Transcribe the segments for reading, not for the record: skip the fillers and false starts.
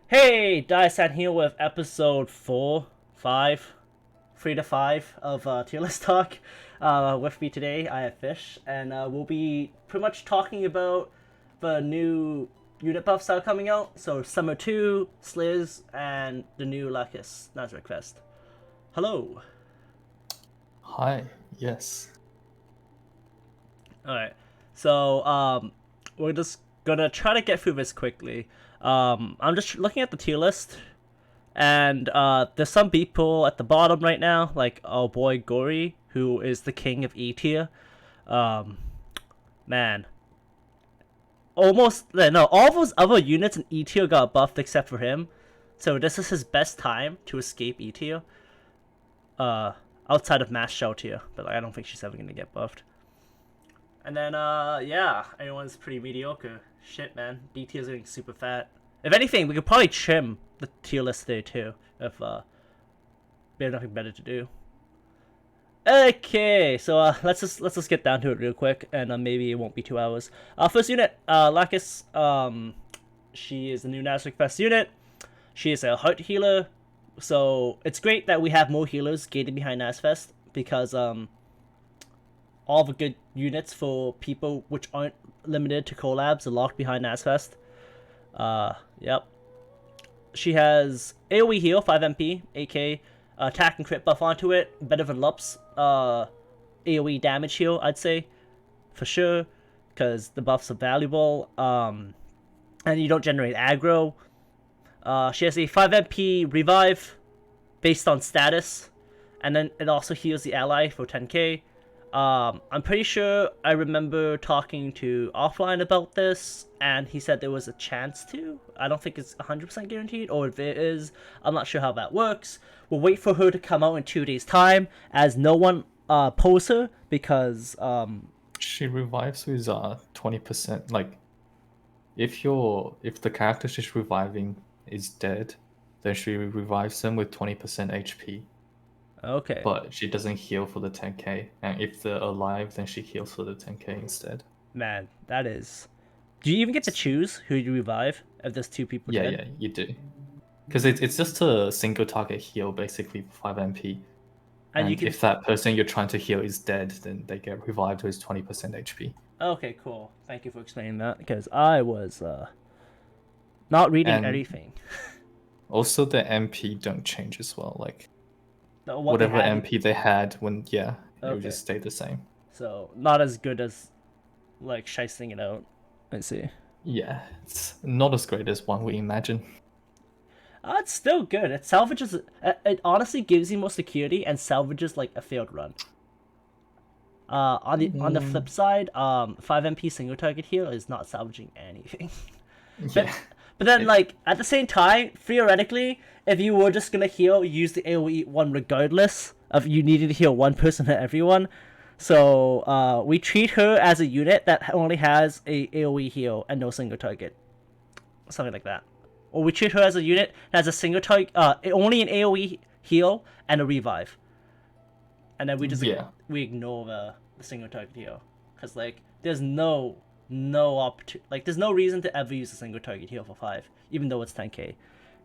Hey, Dice here with episode 4, 5, 3 to 5 of Tier List Talk. With me today, I have Fish, and we'll be pretty much talking about the new unit buffs that are coming out. So, Summer 2, Sliz, and the new Lacus Nazarick Fest. Hello. Hi, yes. Alright, so we're just gonna try to get through this quickly. I'm just looking at the tier list, and there's some people at the bottom right now, like our boy Gory, who is the king of E tier. Man, almost no, all those other units in E tier got buffed except for him, so this is his best time to escape E tier. Outside of Mass Shell tier, but I don't think she's ever gonna get buffed. And then, yeah, everyone's pretty mediocre. Shit, man. B tier is getting super fat. If anything, we could probably trim the tier list today, too, if, we have nothing better to do. Okay, so, let's just get down to it real quick, and maybe it won't be 2 hours. First unit, Lacus, she is the new Nazarick Fest unit. She is a heart healer, so it's great that we have more healers gated behind Nazfest, because, all the good units for people which aren't limited to collabs are locked behind Nazfest. Yep. She has AoE heal, 5 MP, AK, attack and crit buff onto it, better than Lup's AoE damage heal, I'd say, for sure, because the buffs are valuable, and you don't generate aggro. She has a 5 MP revive based on status, and then it also heals the ally for 10k. I'm pretty sure I remember talking to Offline about this, and he said there was a chance to. I don't think it's 100% guaranteed, or if it is, I'm not sure how that works. We'll wait for her to come out in 2 days' time, as no one pulls her, because, She revives with 20%. Like, if the character she's reviving is dead, then she revives them with 20% HP. okay. But she doesn't heal for the 10k. And if they're alive, then she heals for the 10k instead. Man, that is... Do you even get to choose who you revive if there's 2 people Yeah, dead? yeah, you do. Because it's just a single target heal, basically, for 5 MP. And you And can... if that person you're trying to heal is dead, then they get revived with 20% HP. Okay, cool. Thank you for explaining that, because I was, not reading And anything. also, the MP don't change as well. Like, What they whatever had... MP they had when, yeah, it would Okay. just stay the same. So, not as good as, like, shicing it out. I see. Yeah, it's not as great as one would imagine. It's still good. It salvages... It honestly gives you more security and salvages, like, a failed run. On the flip side, 5 MP single target heal is not salvaging anything. Yeah. But then, like, at the same time, theoretically, if you were just gonna heal, use the AoE one regardless of you needed to heal one person to everyone. So, we treat her as a unit that only has a AoE heal and no single target. Something like that. Or we treat her as a unit that has a single target, only an AoE heal and a revive. And then we just we ignore the single target heal. Because, like, there's no like, there's no reason to ever use a single target heal for 5, even though it's 10k.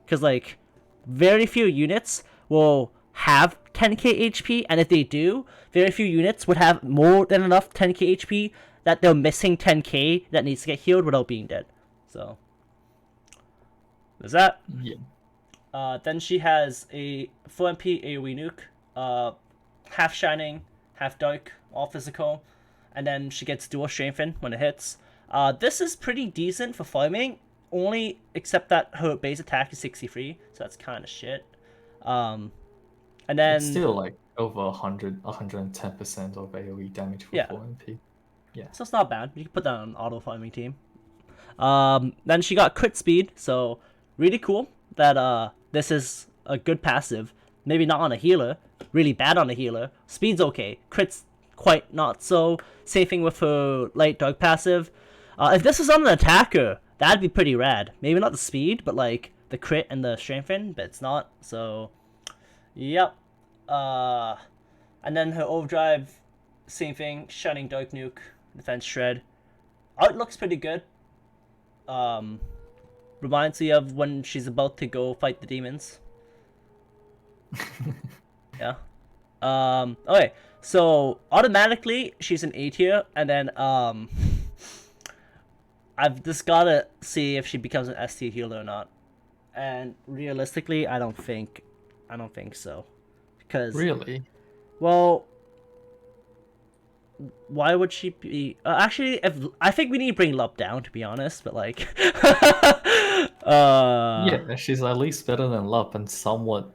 Because, like, very few units will have 10k HP, and if they do, very few units would have more than enough 10k HP that they're missing 10k that needs to get healed without being dead. So, there's that. Yeah. Then she has a 4 MP AoE nuke, half shining, half dark, all physical. And then she gets dual strengthen when it hits. This is pretty decent for farming, only except that her base attack is 63, so that's kind of shit. And then It's still like over 110% of AoE damage for 4 MP. Yeah. So it's not bad. You can put that on auto farming team. Then she got crit speed, so really cool that this is a good passive. Maybe not on a healer, really bad on a healer. Speed's okay. Crit's quite not so. Same thing with her light dark passive. If this was on an attacker, that'd be pretty rad. Maybe not the speed, but like the crit and the strengthen, but it's not. So, yep. And then her overdrive, same thing. Shining dark nuke, defense shred. Art looks pretty good. Reminds me of when she's about to go fight the demons. Yeah. Okay. So automatically she's an A tier, and then I've just gotta see if she becomes an S tier healer or not. And realistically, I don't think so, because Really? well, why would she be? Actually, if I think we need to bring Lup down, to be honest, but like, Yeah, she's at least better than Lup and somewhat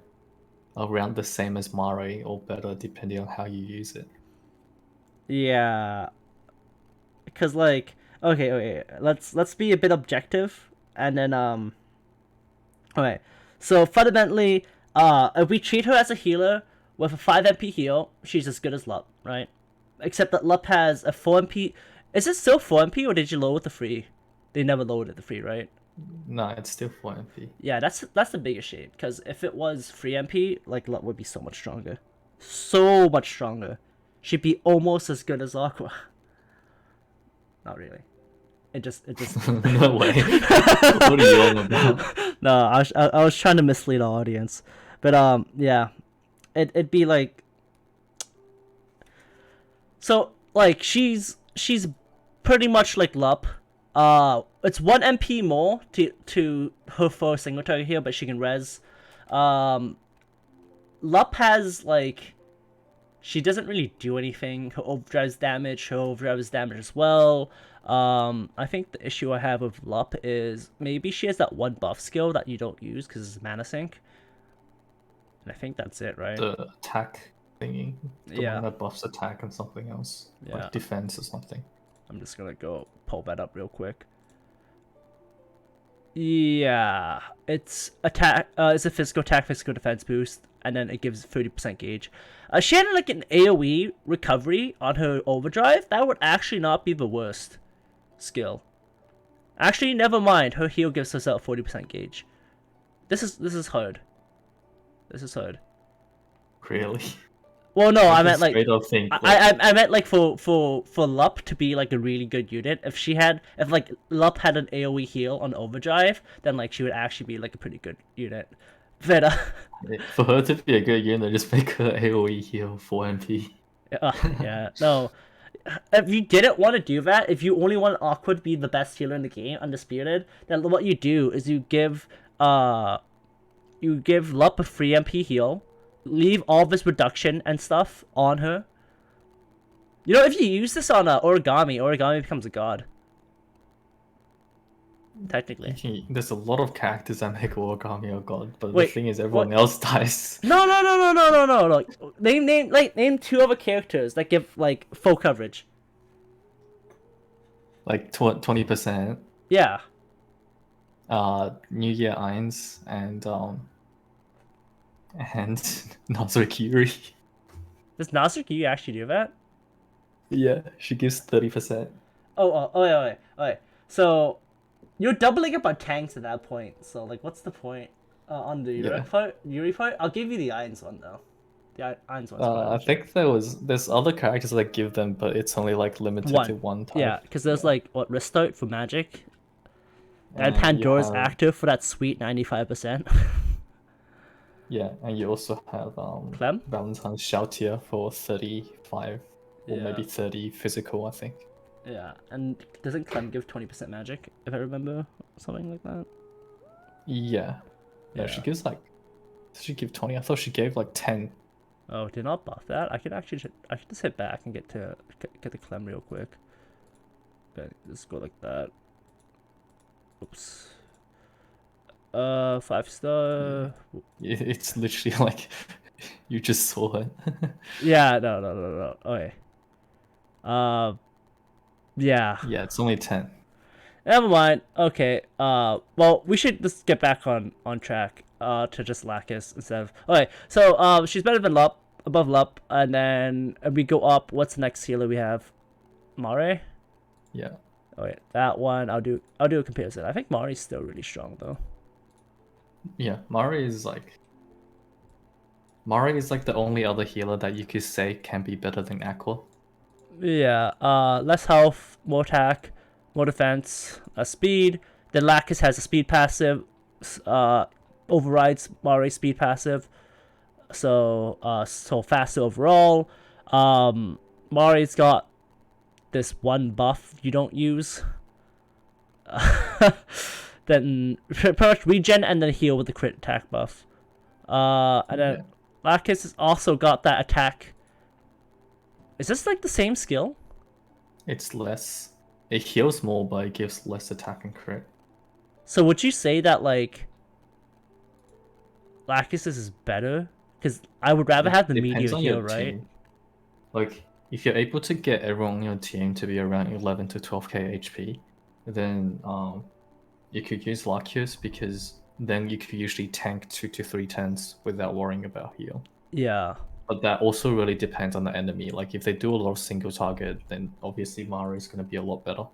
around the same as Mare or better depending on how you use it. yeah, because like, okay, let's be a bit objective, and then okay, so fundamentally, if we treat her as a healer with a 5 MP heal, she's as good as Lup, right? Except that Lup has a 4 MP. Is it still 4 MP, or did you lower the free? They never lowered the free, right? No, it's still 4 MP. Yeah, that's the biggest shade. Because if it was 3 MP, like Lup would be so much stronger, so much stronger. She'd be almost as good as Aqua. Not really. It just. No way. What are you on about? No, I was trying to mislead our audience, but yeah, it'd be like. So like she's pretty much like Lup. It's 1 MP more to her for a single target here, but she can res. Lup has like, she doesn't really do anything. Her overdrive's damage. Her overdrive is damage as well. I think the issue I have with Lup is maybe she has that one buff skill that you don't use because it's mana sink. And I think that's it, right? The attack thingy. The Yeah. one that buffs attack and something else. Yeah. Like defense or something. I'm just gonna go pull that up real quick. Yeah, it's attack. It's a physical attack, physical defense boost, and then it gives 30% gauge. She had like an AOE recovery on her overdrive. That would actually not be the worst skill. Actually, never mind. Her heal gives herself 40% gauge. This is hard. This is hard. Really? Well, no, I meant like straight up think I meant like for Lup to be like a really good unit. If like Lup had an AOE heal on overdrive, then like she would actually be like a pretty good unit. But for her to be a good unit, just make her AOE heal 4 MP. yeah, no. If you didn't want to do that, if you only want Aqua to be the best healer in the game, undisputed, then what you do is you give Lup a free MP heal, leave all this reduction and stuff on her. You know, if you use this on Origami becomes a god. Technically. There's a lot of characters that make Origami a god, but Wait, the thing is everyone else dies. No. Like, name 2 other characters that give like full coverage. Like 20%. Yeah. New Year Eins and Nazarikiri. Does Nazariki actually do that? Yeah, she gives 30%. Oh, wait. So, you're doubling up on tanks at that point. So, like, what's the point on the Yuri fight? I'll give you the Irons one, though. The Irons one's I think there's other characters that give them, but it's only, like, limited to one type. Yeah, because there's, like, Restart for magic. And Pandora's active for that sweet 95%. Yeah, and you also have Clem? Valentine's Shoutier for 35 or maybe 30 physical, I think. Yeah, and doesn't Clem give 20% magic, if I remember? Something like that? Yeah. No, she gives like... Does she give 20? I thought she gave like 10. Oh, did not buff that? I could just hit back and get the Clem real quick. Okay, just go like that. Oops. 5-star. It's literally like you just saw it. Yeah, no. Okay. Yeah. Yeah, it's only 10. Never mind. Okay. Well, we should just get back on track. To just Lacus instead of. Okay. So she's better than Lup, above Lup, and then we go up. What's the next healer we have? Mare. Yeah. Okay, that one I'll do a comparison. I think Mari's still really strong though. Yeah, Mari is like the only other healer that you could say can be better than Aqua. Yeah, less health, more attack, more defense, less speed, Then Lacus has a speed passive, overrides Mari's speed passive, so faster overall. Mari's got this one buff you don't use. Then pretty much regen and then heal with the crit attack buff. And then Lacus has also got that attack. Is this like the same skill? It's less. It heals more, but it gives less attack and crit. So would you say that like Lacus is better? Because I would rather have the meteor heal, right? Team. Like if you're able to get everyone on your team to be around 11 to 12k HP, then you could use Lacus because then you could usually tank 2 to 3 turns without worrying about heal. Yeah. But that also really depends on the enemy. Like if they do a lot of single target, then obviously Mari is going to be a lot better.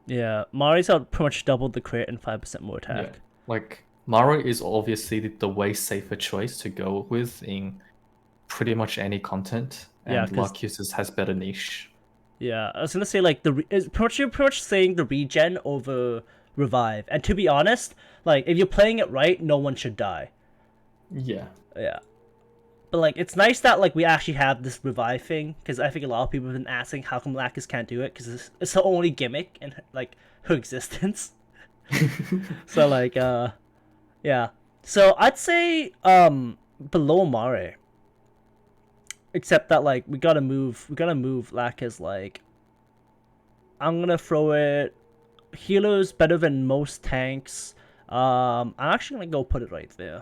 Yeah, Mari's got pretty much doubled the crit and 5% more attack. Yeah. Like Mari is obviously the way safer choice to go with in pretty much any content, and Lacus has better niche. Yeah, I was gonna say like you're pretty much saying the regen over revive, and to be honest, like if you're playing it right, no one should die. Yeah. Yeah. But like it's nice that like we actually have this revive thing, because I think a lot of people have been asking how come Lacus can't do it, because it's the only gimmick in like her existence. So like yeah. So I'd say below Mare. Except that like we gotta move Lacus. Like I'm gonna throw it healers better than most tanks. I'm actually gonna go put it right there.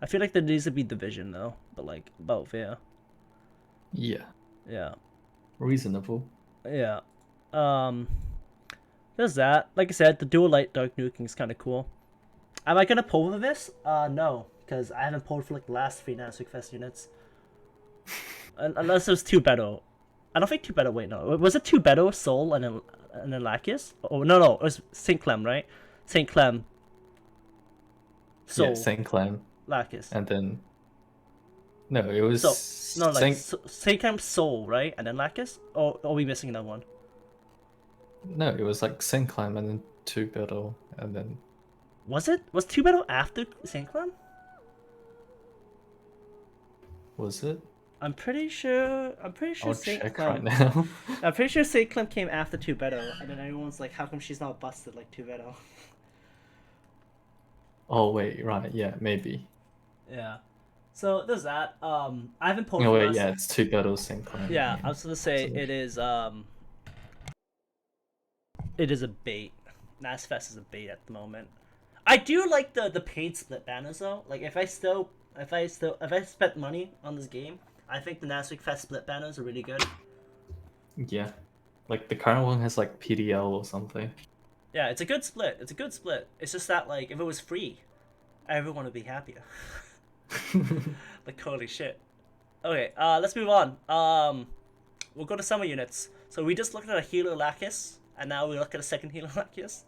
I feel like there needs to be division though, but like about there. Yeah. Yeah. Reasonable. Yeah. There's that. Like I said, the dual light dark nuking is kind of cool. Am I gonna pull for this? No, because I haven't pulled for like the last 3 Nanosec Fest units. Unless it was 2 better. I don't think 2 better. Wait, no. Was it 2 better, Soul, and then Lacus? Oh no, it was Saint Clem, right? Saint Clem. Soul. Yeah, Saint Clem. Lacus. And then no, it was Saint Clem, Soul, right? And then Lacus? Or are we missing another one? No, it was like Saint Clem and then 2 better and then. Was 2 better after Saint Clem? Was it? I'm pretty sure I'll Saint check Clem. Right now. I'm pretty sure Saint Clem came after 2 better, and then everyone's like, how come she's not busted like 2 better? Oh wait, right, yeah, maybe. Yeah. So there's that. I haven't pulled. No wait, yeah, it's 2 better Saint Clem. Yeah, I was gonna say it is a bait. NASFest is a bait at the moment. I do like the paid split banners though. Like if I spent money on this game, I think the Nanosec Fest split banners are really good. Yeah. Like the current one has like PDL or something. Yeah, it's a good split. It's just that like if it was free, everyone would be happier. Like holy shit. Okay, let's move on. We'll go to summer units. So we just looked at a healer Lacus, and now we look at a second healer Lacus.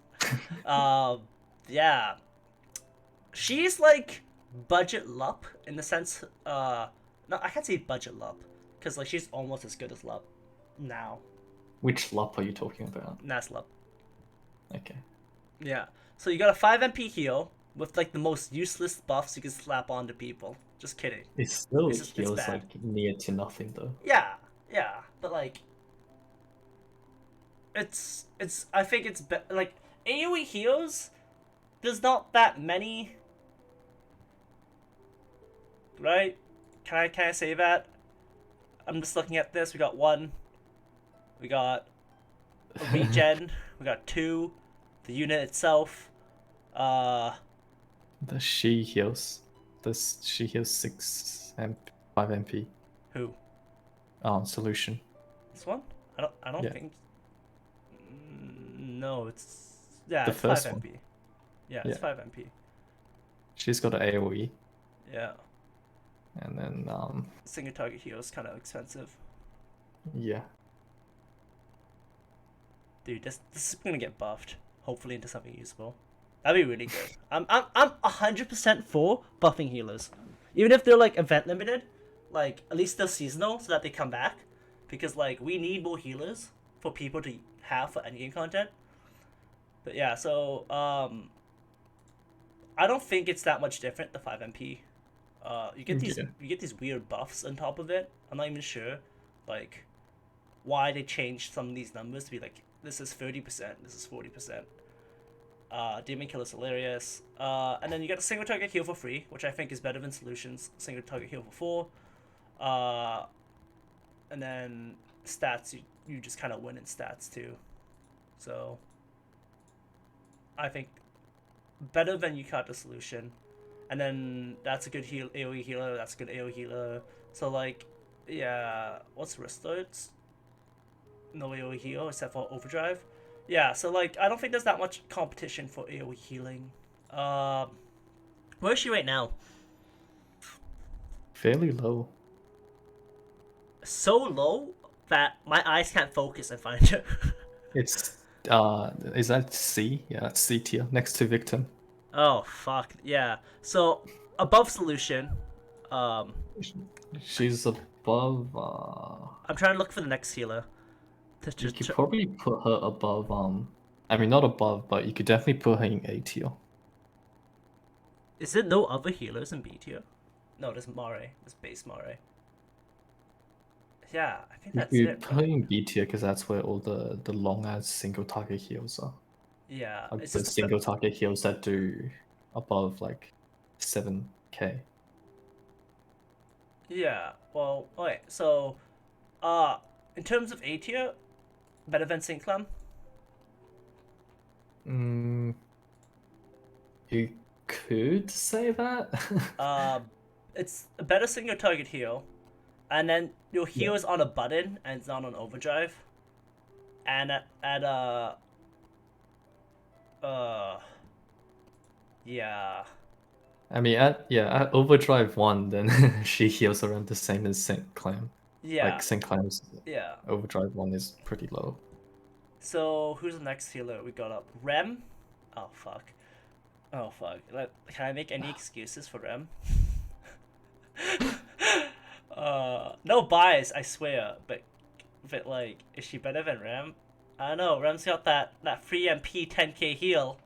Yeah. She's like budget Lup in the sense no, I can't say budget Lup, because like she's almost as good as Lup now. Which Lup are you talking about? Nas Lup. Okay. Yeah. So you got a 5 MP heal with like the most useless buffs you can slap onto people. Just kidding. It still heals like near to nothing though. Yeah, but like it's I think it's like AoE heals. There's not that many, right? Can I say that? I'm just looking at this. We got 1. We got a regen. We got 2. The unit itself. She heals 6 and 5 MP. Who? Solution. This one? I don't think. No, it's the it's first 5 one. MP. Yeah, it's 5 MP. She's got an AoE. Yeah. And then single target heal is kind of expensive. Yeah. Dude, this is gonna get buffed. Hopefully into something useful. That'd be really good. I'm 100% for buffing healers, even if they're like event limited. Like at least they're seasonal, so that they come back, because like we need more healers for people to have for endgame content. But yeah, so I don't think it's that much different. The 5 MP. You get Yeah. these weird buffs on top of it. I'm not even sure, like, why they changed some of these numbers to be like this is 30%, this is 40%. Demon Kill is hilarious. And then you get a single target heal for free, which I think is better than Solutions. Single target heal for 4. And then stats, you just kind of win in stats too. So I think better than you cut the Solution. And then that's a good heal AoE healer, that's a good AoE healer. So like, yeah, what's Restored's? No AoE heal except for Overdrive. Yeah, so like I don't think there's that much competition for AoE healing. Where is she right now? Fairly low. So low that my eyes can't focus and find her. It's is that C? Yeah, it's C tier next to Victim. Oh fuck yeah. So above Solution, um, She's above. I'm trying to look for the next healer. You could probably put her above. I mean, not above, but you could definitely put her in A tier. Is there no other healers in B tier? No, there's Mare. There's base Mare. Yeah, I think that's You it. put her in B tier because that's where all the long ass single target heals are. Yeah, Like it's the just single target heals that do above like 7k. yeah. Well, okay. So, in terms of A tier, better than Synclam. You could say that. It's a better single target heal, and then your heal Yeah. is on a button and it's not on overdrive. And yeah, I mean, at Overdrive 1, then she heals around the same as Saint Clam. yeah, Like Saint Clam's yeah. Overdrive 1 is pretty low. So who's the next healer we got up? Rem? Oh fuck. Oh fuck. Can I make any excuses for Rem? No bias, I swear. But like, is she better than Rem? I don't know. Rem's got that free MP 10k heal.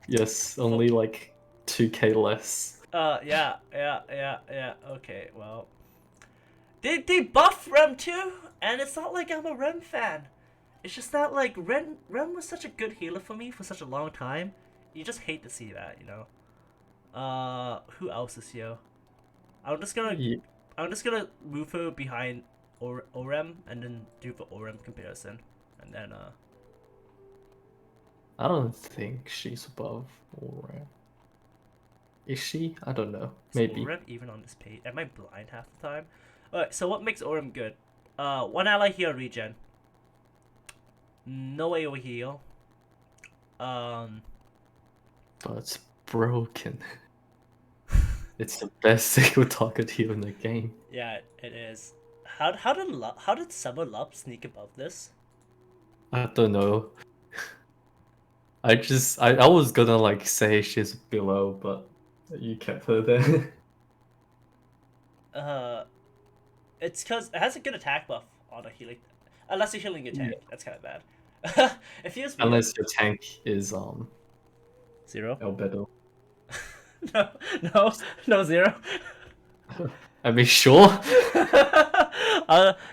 Yes, only like 2k less. Yeah. Okay, well, they buff Rem too, and it's not like I'm a Rem fan. It's just that like Rem was such a good healer for me for such a long time. You just hate to see that, you know. Who else is here? I'm just gonna Yeah. I'm just gonna move her behind Orem and then do the Orem comparison, and then I don't think she's above Orem. Is she? I don't know. is Maybe. Orem even on this page? Am I blind half the time? Alright, so what makes Orem good? One ally heal regen. No AoE heal. But it's broken. It's the best single target heal in the game. Yeah, it is. How did Summer Love sneak above this? I don't know. I was gonna like say she's below, but you kept her there. It's because it has a good attack buff on a healing, unless you're healing your tank. Yeah. That's kind of bad. It feels weird. Unless your tank is Zero. Albedo. No zero. I mean, sure.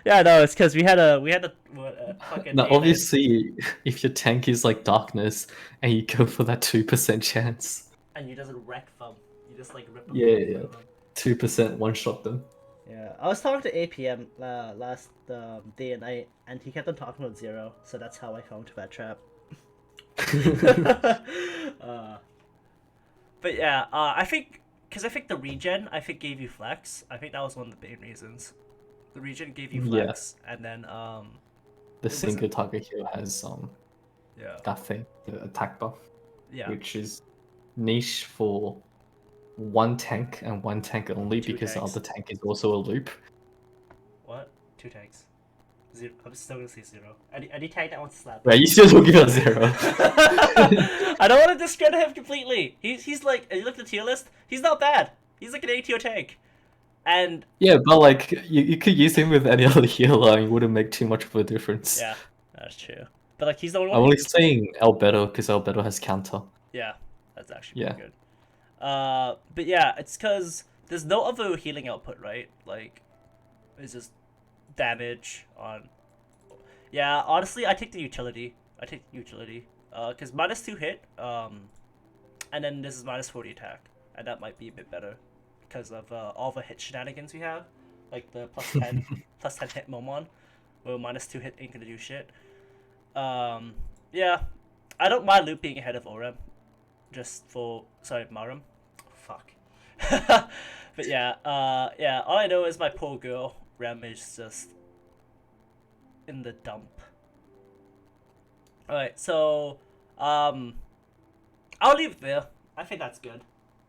Yeah, no, it's because we had a fucking. Now, A-list. obviously, if your tank is like darkness and you go for that 2% chance, And you doesn't wreck them. You just like rip them. Yeah. 2% one shot them. Yeah, I was talking to APM last day and night, and he kept on talking about zero, so that's how I fell into that trap. But yeah, I think the regen gave you flex. I think that was one of the main reasons. The regen gave you flex, and then The single target heal has yeah, that thing, the attack buff, yeah, which is niche for one tank and one tank only Two because tanks. the other tank is also a loop. What? 2 tanks. Zero. I'm still gonna say zero. Any tank that wants to slap. Right, you still don't give a 0. I don't want to discredit him completely. He's like, you look at the tier list. He's not bad. He's like an A tier tank, and Yeah, but like you could use him with any other healer and it wouldn't make too much of a difference. yeah, that's true. But like, he's the only I'm one. only saying Albedo because Albedo has counter. Yeah, That's actually Yeah. pretty good. But yeah, it's because there's no other healing output, right? Like, it's just damage on. Yeah, honestly, I take the utility. Because -2 hit, and then this is -40 attack, and that might be a bit better because of all the hit shenanigans we have, like the +10 hit Momon, where -2 hit ain't gonna do shit. Yeah, I don't mind Loop being ahead of Orem, just for Marum. Fuck. But yeah, yeah. All I know is my poor girl Rem is just in the dump. All right, so I'll leave it there. I think that's good.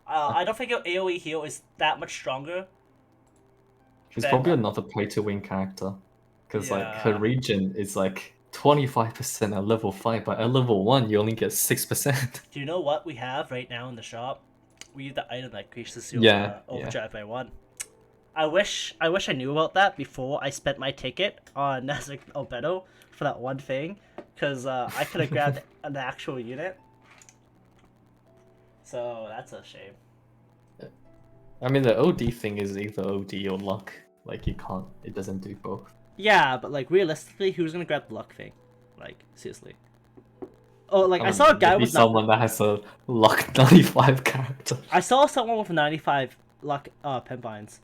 I don't think your AoE heal is that much stronger. She's than, probably another pay-to-win character. Because like her Yeah. region is like 25% at level 5, but at level 1 you only get 6%. Do you know what we have right now in the shop? We have the item that increases your Yeah, yeah. overdrive by 1. I wish I knew about that before I spent my ticket on Nasdaq Albedo for that one thing, because I could have grabbed an actual unit. So that's a shame. I mean, the OD thing is either OD or luck. Like, it doesn't do both. Yeah, but like realistically, who's gonna grab the luck thing? Like seriously. Oh, like I mean, saw a guy maybe with someone that has a luck 95 character. I saw someone with 95 luck pen vines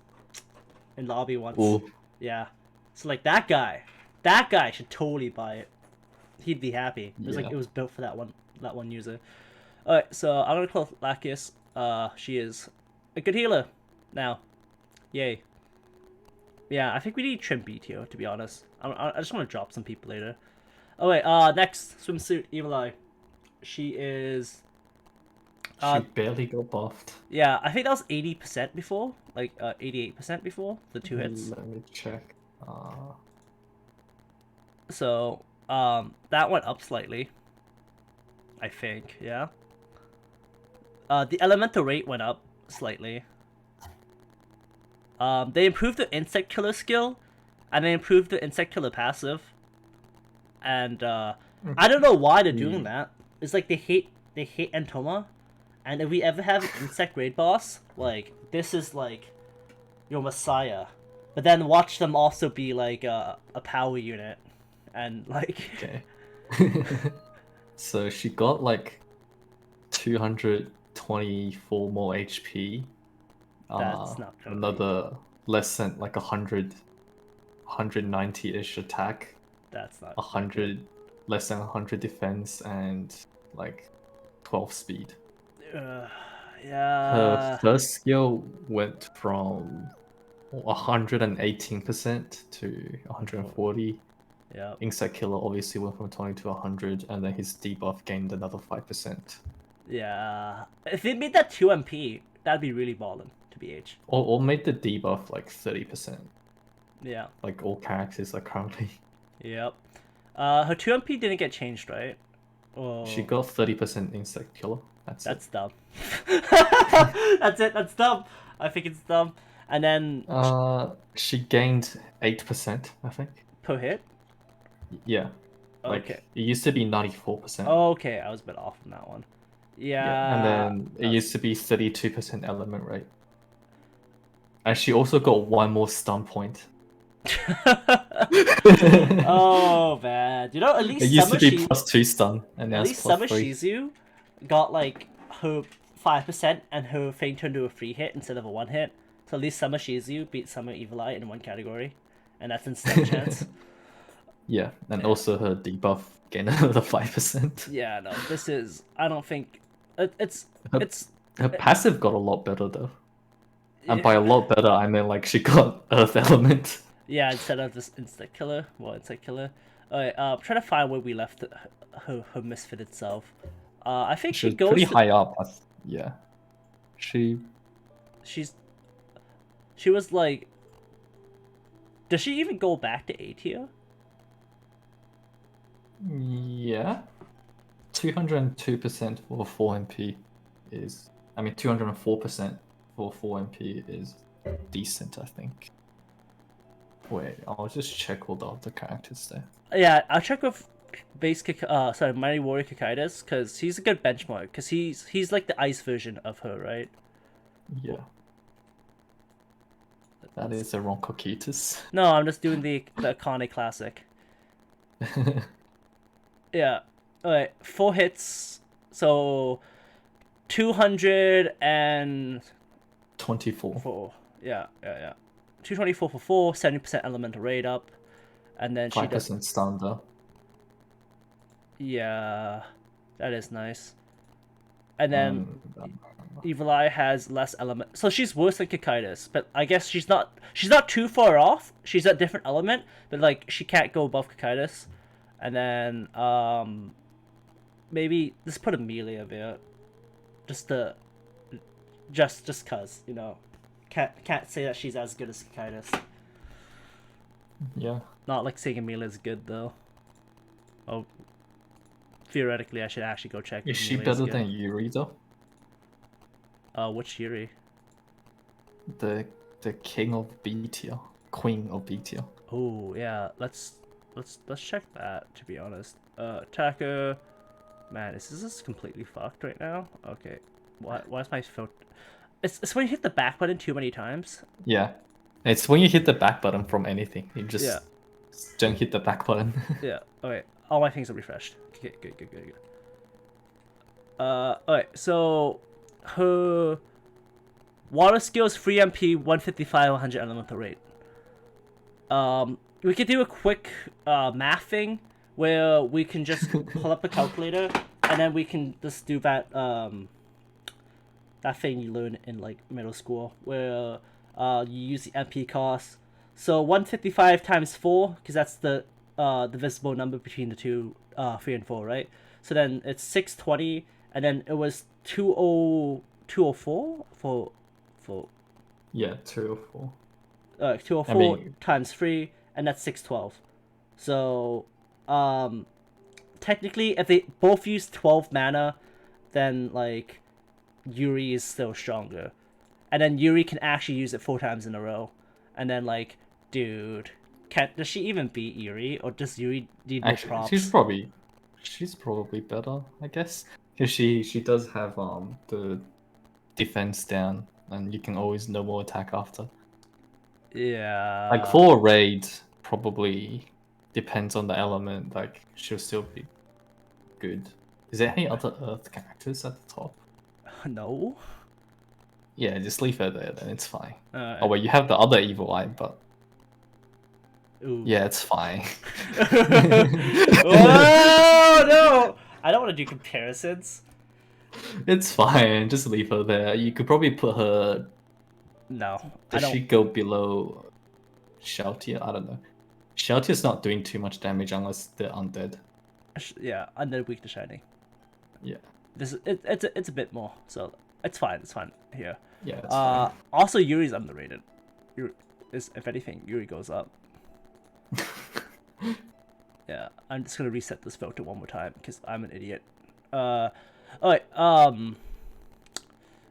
in lobby once. Ooh. Yeah. So like that guy should totally buy it. He'd be happy. It was like Yeah. it was built for that one user. Alright, so I'm gonna call Lacus. She is a good healer now. Yay. Yeah, I think we need trim BTO to be honest. I just want to drop some people later. Oh wait, next swimsuit Evil Eye. She is. She barely got buffed. Yeah, I think that was 80% before, like 88% before the 2 hits. Let me check. So that went up slightly. I think, yeah. The elemental rate went up slightly. They improved the insect killer skill, and they improved the insect killer passive. And I don't know why they're doing that. It's like they hate Entoma, and if we ever have an insect raid boss, like this is like your messiah. But then watch them also be like a power unit, and like. Okay. So she got like 224 more HP. That's not gonna another less than like 190-ish attack. That's not 100 less than 100 defense and like 12 speed. Yeah. Her first skill went from 118% to 140. Yeah. Insect Killer obviously went from 20 to 100, and then his debuff gained another 5%. Yeah. If they made that 2 MP, that'd be really ballin', to BH. Or made the debuff like 30%. Yeah. Like all characters are currently. Yep. Her 2 MP didn't get changed, right? Oh. She got 30% Insect Killer. That's dumb. That's it. That's dumb. I think it's dumb. And then she gained 8%, I think. per hit. Yeah. Like, Okay. it used to be 94%. Okay, I was a bit off on that one. Yeah. And then it used to be 32% element rate. And she also got one more stun point. Oh man, you know at least it used Summer to be +2 stun, and now at it's least Summer +3. Shizu got like her 5% and her thing turned to a 3 hit instead of a 1 hit. So at least Summer Shizu beat Summer Evil Eye in one category, and that's in stun chance. Yeah, and also her debuff gained another 5%. Yeah, no, this is. I don't think it's. Her passive got a lot better though. And by a lot better, I mean like she got Earth Element. Yeah, instead of this insect killer. Alright, trying to find where we left her misfitted self. I think she goes pretty high up. Yeah. She was like. Does she even go back to A tier? Yeah. 202% for 4 MP is. I mean, 204% for 4 MP is decent, I think. Wait, I'll just check all the other characters there. Yeah, I'll check with Mighty Warrior Kikaitis, because he's a good benchmark, because he's like the ice version of her, right? Yeah. That is a wrong Coquitus. No, I'm just doing the Akane classic. Yeah. Alright, 4 hits, so 224. 24. Yeah. 224 for 4, 70% elemental rate up, and then she does 5% stunder. Yeah, that is nice. And then Evil Eye has less element, so she's worse than Kikaitis. But I guess she's not too far off. She's a different element, but like she can't go above Kikaitis. And then maybe let's put Amelia there, just cause can't say that she's as good as Kikaitis. Yeah. Not like saying Amelia's good though. Oh. Theoretically, I should actually go check. Is she better than Yuri though? Which Yuri? The king of B tier, queen of B tier. Oh yeah, let's check that. To be honest, attacker. Man, is this completely fucked right now? Okay, why is my phone? It's when you hit the back button too many times. Yeah, it's when you hit the back button from anything. You just don't hit the back button. Yeah. Okay. All my things are refreshed. Okay, good. Alright, so her water skills 3 MP, 155, 100 elemental rate. We could do a quick math thing where we can just pull up a calculator and then we can just do that that thing you learn in like middle school where you use the MP cost. So 155 times 4, because that's the divisible number between the two 3 and 4, right? So then it's 620, and then it was 204 for yeah, 204. 204 times 3, and that's 612. So technically, if they both use 12 mana, then like Yuri is still stronger, and then Yuri can actually use it 4 times in a row, and then like, dude. Does she even beat Yuri, or does Yuri need more props? She's probably better, I guess, because she does have the defense down, and you can always normal attack after. Yeah. Like for a raid, probably depends on the element. Like she'll still be good. Is there any other Earth characters at the top? No. Yeah, just leave her there. Then it's fine. Oh wait, you have the other Evil Eye, but. Ooh. Yeah, it's fine. Oh no! I don't want to do comparisons. It's fine. Just leave her there. You could probably put her. No. Does she go below Shoutier? I don't know. Shoutier's not doing too much damage unless they're undead. Yeah, undead weak to shiny. Yeah. It's a bit more, so it's fine. It's fine here. Yeah. It's fine. Also, Yuri's underrated. If anything, Yuri goes up. Yeah, I'm just gonna reset this filter one more time because I'm an idiot. Alright,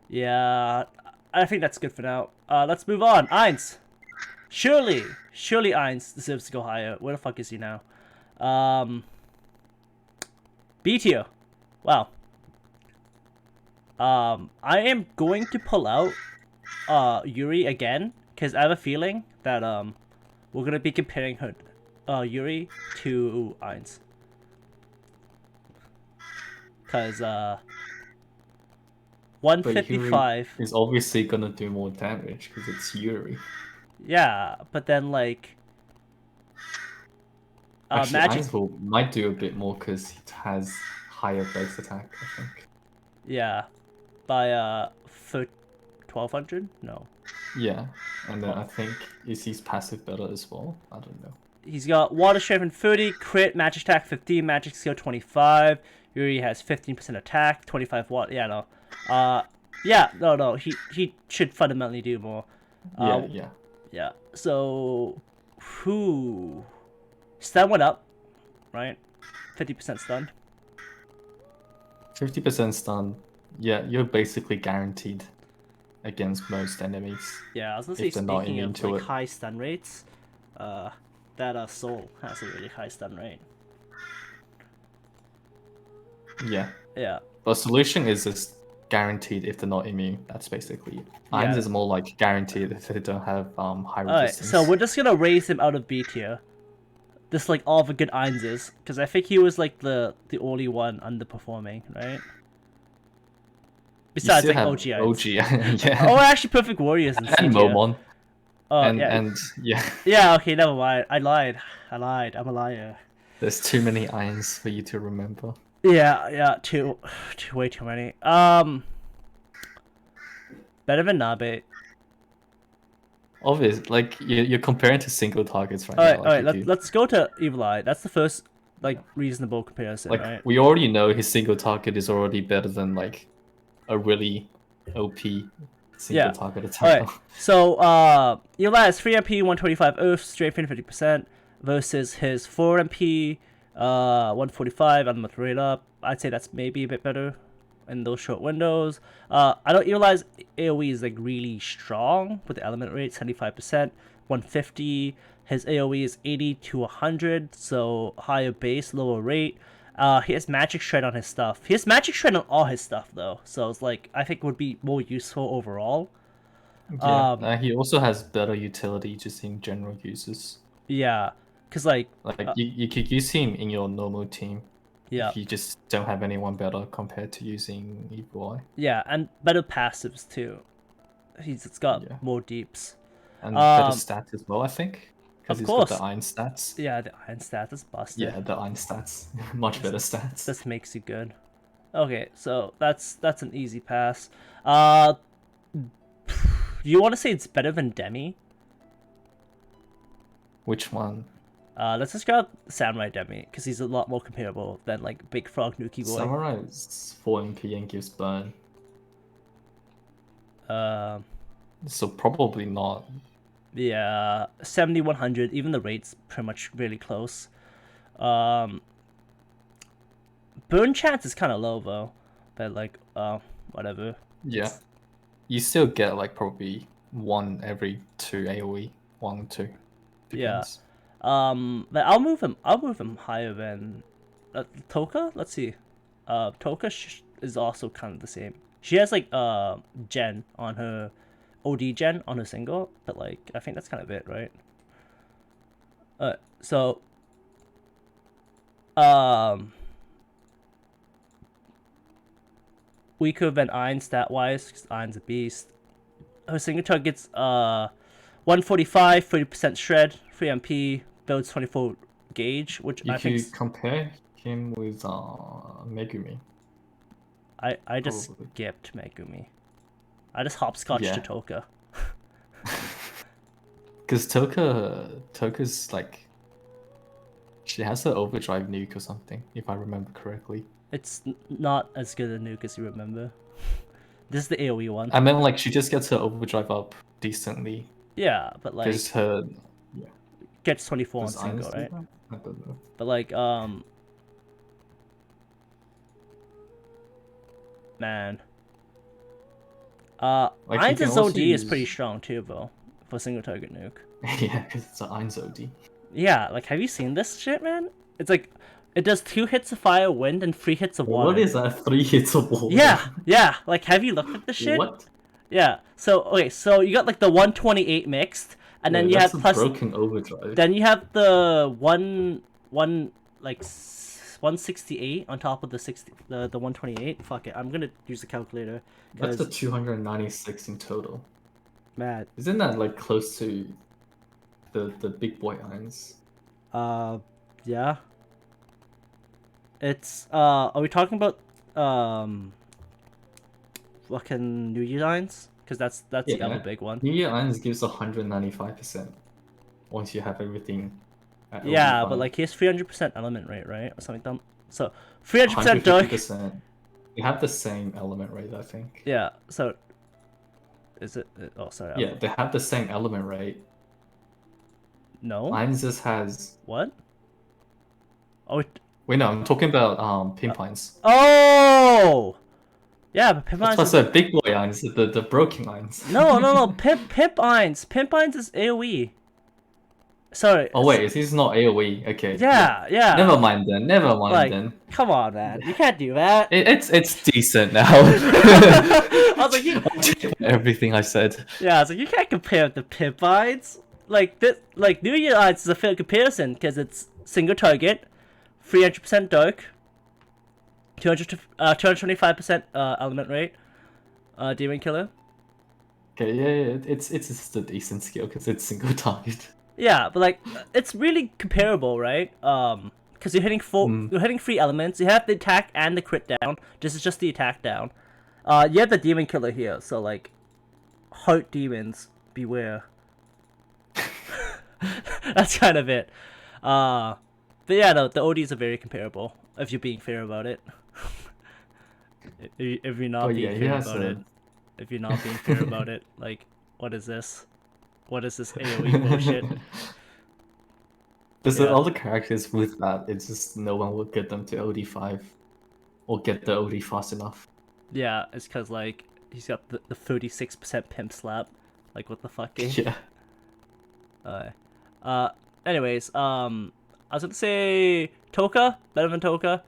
yeah, I think that's good for now. Let's move on. Eins. Surely Eins deserves to go higher. Where the fuck is he now? B tier. Wow. I am going to pull out Yuri again because I have a feeling that we're gonna be comparing her Yuri to Eins. Cause 155 is obviously gonna do more damage because it's Yuri. Yeah, but then like Actually, magic Eins might do a bit more because it has higher base attack, I think. Yeah, by 1200? No. Yeah, and then I think is his passive better as well? I don't know. He's got water strength 30, crit, magic attack 15, magic skill 25. Yuri has 15% attack, 25 watt. Yeah, no. Yeah, no. He should fundamentally do more. Yeah. So, stun went up, right? 50% stun. 50% stun. Yeah, you're basically guaranteed against most enemies. Yeah, I was gonna say, speaking of like high stun rates, that Soul has a really high stun rate. Yeah. Yeah. But solution is just guaranteed if they're not immune. That's basically it. Irons Yeah. is more like guaranteed if they don't have high Alright, resistance. so we're just gonna raise him out of B tier. Just like all the good Ainses, because I think he was like the only one underperforming, right? Besides you like still OG have Ainz. yeah. Oh, actually, Perfect Warriors in C And tier. Momon. Oh yeah. And yeah. Yeah. Okay. Never mind. I lied. I'm a liar. There's too many irons for you to remember. Yeah. Yeah. Way too many. Better than Nabe. Obvious, like you're comparing to single targets right All right. now. All right. Like Let's go to Evil Eye. That's the first like reasonable comparison, like right? we already know his single target is already better than like a really OP single Yeah. target attacker. Alright, so Evil Eye has 3 MP, 125 Earth, strength 50% versus his 4 MP, 145 on the rate up. I'd say that's maybe a bit better in those short windows. I don't realize AoE is like really strong with the element rate 75%, 150. His AoE is 80 to 100, so higher base, lower rate. He has magic shred on his stuff. He has magic shred on all his stuff though, so it's like I think would be more useful overall. Yeah, he also has better utility just in general uses. Yeah, cause like you could use him in your normal team. yeah, If you just don't have anyone better compared to using Evil Eye. yeah, and better passives too. It's got Yeah. more deeps. And better stats as well, I think. Because Of he's got course. the iron stats. Yeah, the iron stat is busted. Yeah, the iron stats. Much better stats. This makes you good. Okay, so that's an easy pass. You want to say it's better than Demi? Which one? Let's just grab Samurai Demi because he's a lot more comparable than like Big Frog Nuki Boy. Samurai is 4 MP and gives burn. So probably not. Yeah, 7100. Even the rate's pretty much really close. Burn chance is kind of low though, but like whatever. Yeah, you still get like probably 1 every 2 AOE, 1 2. Depends. Yeah. But I'll move him. I'll move him higher than Toka. Let's see. Toka is also kind of the same. She has like gen on her OD gen on her single, but like I think that's kind of it, right? So weaker than Ein stat wise, because Ein's a beast. Her single targets 145, 30% shred, 3 MP, builds 24 gauge, which You I think could compare him with Megumi. I just Probably. skipped Megumi. I just hopscotched Yeah. to Toka. Because Toka's like, she has the overdrive nuke or something, if I remember correctly. It's not as good a nuke as you remember. This is the AoE one. I mean, like, she just gets her overdrive up decently. Yeah, but like Because her gets 24 on does single, Irons do right? that? I don't know. But like man. Like, you Ain's can OD also is use- pretty strong too, though, for single target nuke. Yeah, because it's an Irons OD. Yeah, like have you seen this shit, man? It's like it does 2 hits of fire, wind, and 3 hits of water. What is that? 3 hits of water? Yeah. Like, have you looked at this shit? What? Yeah. So okay, so you got like the 128 mixed, and then you that's have a plus. broken overdrive. Then you have the 168 on top of the 128. Fuck it, I'm gonna use the calculator. That's a 296 in total. Mad. Isn't that like close to the big boy irons? Yeah. It's are we talking about fucking New Year lines? Because that's the other big one. New Year irons gives 195% once you have everything. At Yeah, OD5. but like he has 300% element rate, right, or something dumb. So 300% dark. 150%. They have the same element rate, I think. Yeah. So is it? Oh, sorry. Yeah, they have the same element rate. No. Irons just has. What? Oh. Wait, no, I'm talking about pimp irons. Oh. Yeah, but Pimp That's Irons. what's big boy irons, the broken irons. No. Pimp Irons. Pimp Irons is AoE. sorry. Oh wait, he's not AoE. Okay. Yeah. Never mind then. Never mind Like, then. come on, man. You can't do that. It's decent now. I was like, I'll take everything I said. yeah, I was like, you can't compare the pip vines. Like this, like New Year Eyes is a fair comparison because it's single target, 300% dark, 225% element rate, demon killer. Okay, yeah, it's just a decent skill because it's single target. Yeah, but like it's really comparable, right? Because you're hitting 3 elements. You have the attack and the crit down. This is just the attack down. You have the demon killer here, so like, heart demons beware. That's kind of it. But yeah, no, the ODs are very comparable. If you're being fair about it. If you're not being fair about it. If you're not being fair about it, like, what is this? What is this AoE bullshit? There's all the characters with that. It's just no one will get them to OD5 or get the OD fast enough. Yeah, it's because like he's got the 36% pimp slap. Like, what the fuck, game? Yeah. Anyways, I was gonna say Toka, better than Toka.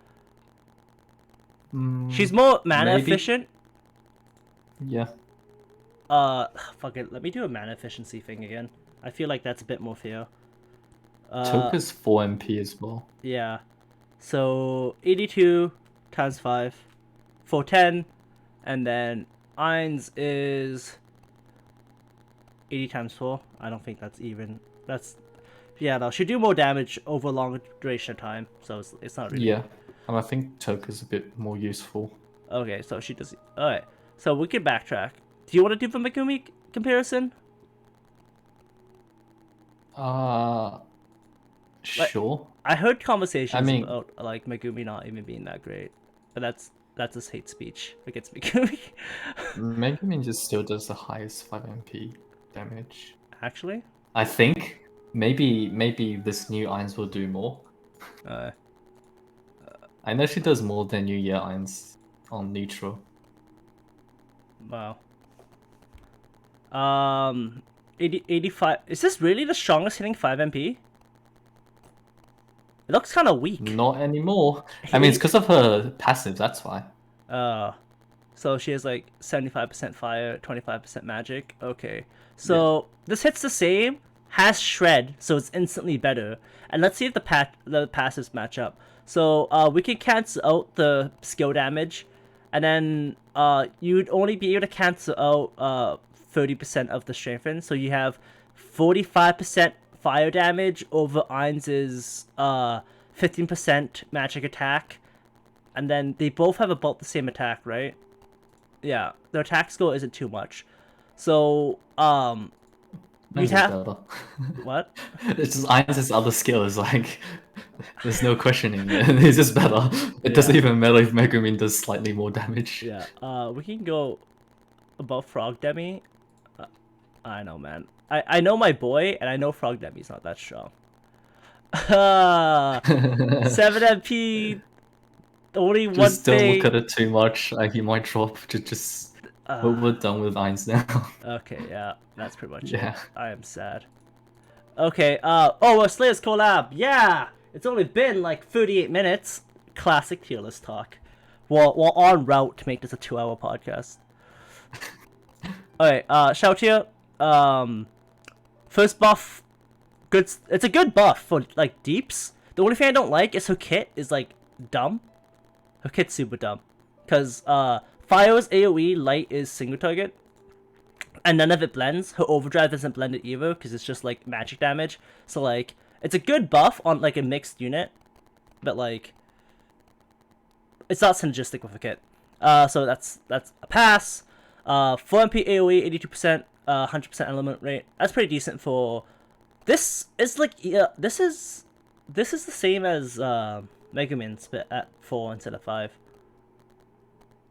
She's more mana efficient. Yeah. Fuck it. Let me do a mana efficiency thing again. I feel like that's a bit more fair. Toka's 4 MP as well. Yeah. So 82 times 5, 410, and then Ain's is 80 times 4. I don't think that's even. That's no. She'll do more damage over a longer duration of time, so it's not really. Yeah, and I think Toka's a bit more useful. Okay, so she does. Alright, so we can backtrack. Do you want to do the Megumi comparison? Sure. I heard conversations I mean, about like Megumi not even being that great, but that's just hate speech against Megumi. Megumi just still does the highest 5 MP damage. Actually, I think maybe this new Irons will do more. I know she does more than New Year Irons on neutral. Wow. 85. Is this really the strongest hitting 5 MP? It looks kind of weak. Not anymore. I mean, it's because of her passive, that's why. So she has like 75% fire, 25% magic. Okay. So this hits the same, has shred, so it's instantly better. And let's see if the passives match up. So we can cancel out the skill damage, and then you'd only be able to cancel out 30% of the strengthen. So you have 45% fire damage over Ain's 15% magic attack, and then they both have about the same attack, right? Yeah, their attack skill isn't too much. So you'd have better. What? It's just Ain's other skill is like there's no questioning it. It's just better. It doesn't even matter if Megumi does slightly more damage. Yeah. We can go above Frog Demi. I know, man. I know my boy, and I know Frog Demi's not that strong. 7 MP. Only one just don't thing. look at it too much. He might drop. Just we're done with Ain's now. Okay, yeah, that's pretty much Yeah. it. I am sad. Okay. Oh, a Slayer's collab. Yeah, it's only been like 38 minutes. Classic tier list talk. We're en route to make this a 2-hour podcast. Alright, shout here. First buff, good. It's a good buff for like deeps. The only thing I don't like is her kit is like dumb. Her kit's super dumb, cause Fire's AOE light is single target, and none of it blends. Her overdrive isn't blended either, cause it's just like magic damage. So like, it's a good buff on like a mixed unit, but like, it's not synergistic with a kit. So that's a pass. 4 MP AOE, 82%, 100% element rate. That's pretty decent for. This is like this is the same as Megumin's, but at 4 instead of 5.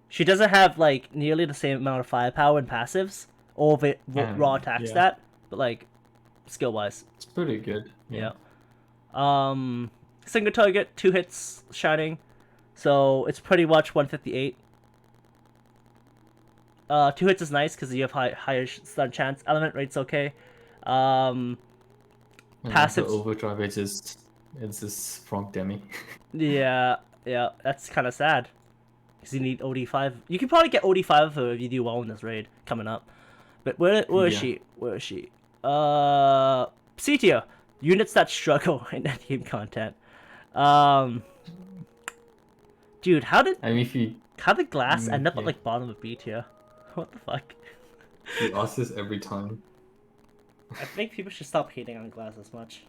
She doesn't have like nearly the same amount of firepower and passives or raw attack stat, but like skill wise, it's pretty good. Yeah. Single target, 2 hits, shining, so it's pretty much 158. 2 hits is nice because you have higher stun chance. Element rate's okay. Yeah, And Passive. the overdrive is just from Demi. Yeah, yeah, that's kind of sad. Because you need OD5. You can probably get OD5 of her if you do well in this raid coming up. But where is Yeah. she? Where is she? C tier. Units that struggle in endgame content. Um, dude, I mean, if you how did Glass end up at yeah, like bottom of B tier? What the fuck? you ask this every time. I think people should stop hating on Glass as much.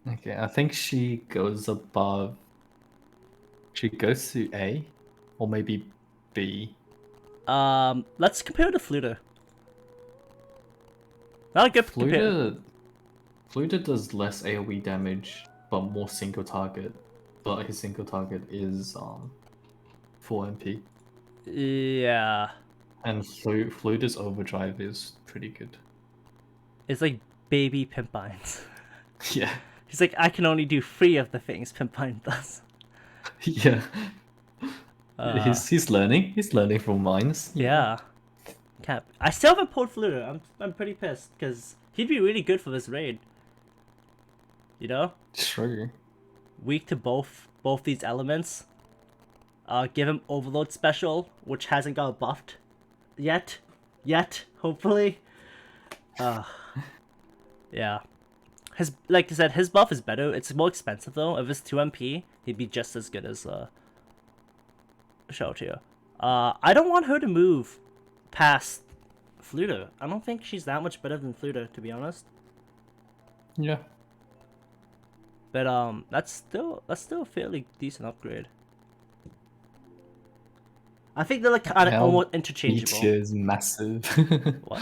Okay, I think she goes above. She goes to A, or maybe B. Let's compare to Fluter. Not a good compare. Fluter does less AoE damage, but more single target. But his single target is 4 MP. Yeah, And Fluter's overdrive is pretty good. it's like baby Pimpines. Yeah. He's like, I can only do 3 of the things Pimpine does. Yeah. He's learning. He's learning from mines. Yeah. Cap. I still haven't pulled Fluter. I'm pretty pissed because he'd be really good for this raid. You know, True. weak to both these elements. Give him Overload special, which hasn't got buffed yet. Hopefully. Yeah. His, like I said, his buff is better. It's more expensive though. If it's 2 MP, he'd be just as good as Shoutier. I don't want her to move past Fluter. I don't think she's that much better than Fluter, to be honest. Yeah. But that's still a fairly decent upgrade. I think they're like kind of almost interchangeable. B tier is massive. What?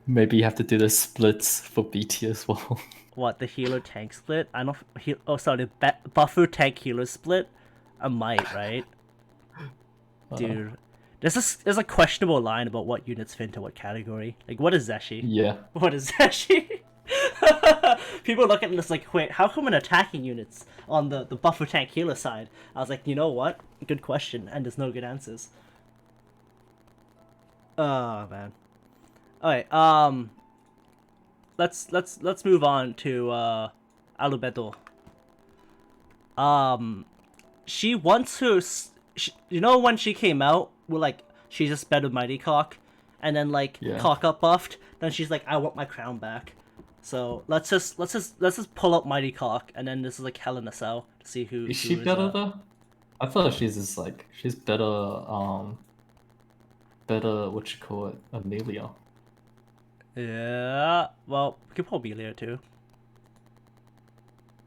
Maybe you have to do the splits for B tier as well. What, the healer tank split? I don't. Oh, sorry, the buffer tank healer split. I might, right? Dude, there's a questionable line about what units fit into what category. Like, what is Zeshi? Yeah. What is Zeshi? People look at this like, wait, how come an attacking units on the buffer tank healer side? I was like, you know what? Good question, and there's no good answers. Oh man. Alright, let's move on to Alubedo. She wants her. You know when she came out, we're like, she's just better Mighty Cock, and then like Cock up buffed. Then she's like, I want my crown back. So let's just pull up Mighty Cock, and then this is like Hell in a Cell to see who Is she better though? I thought she's just like she's better better what you call it, Amelia. Yeah, well, we could pull Amelia too.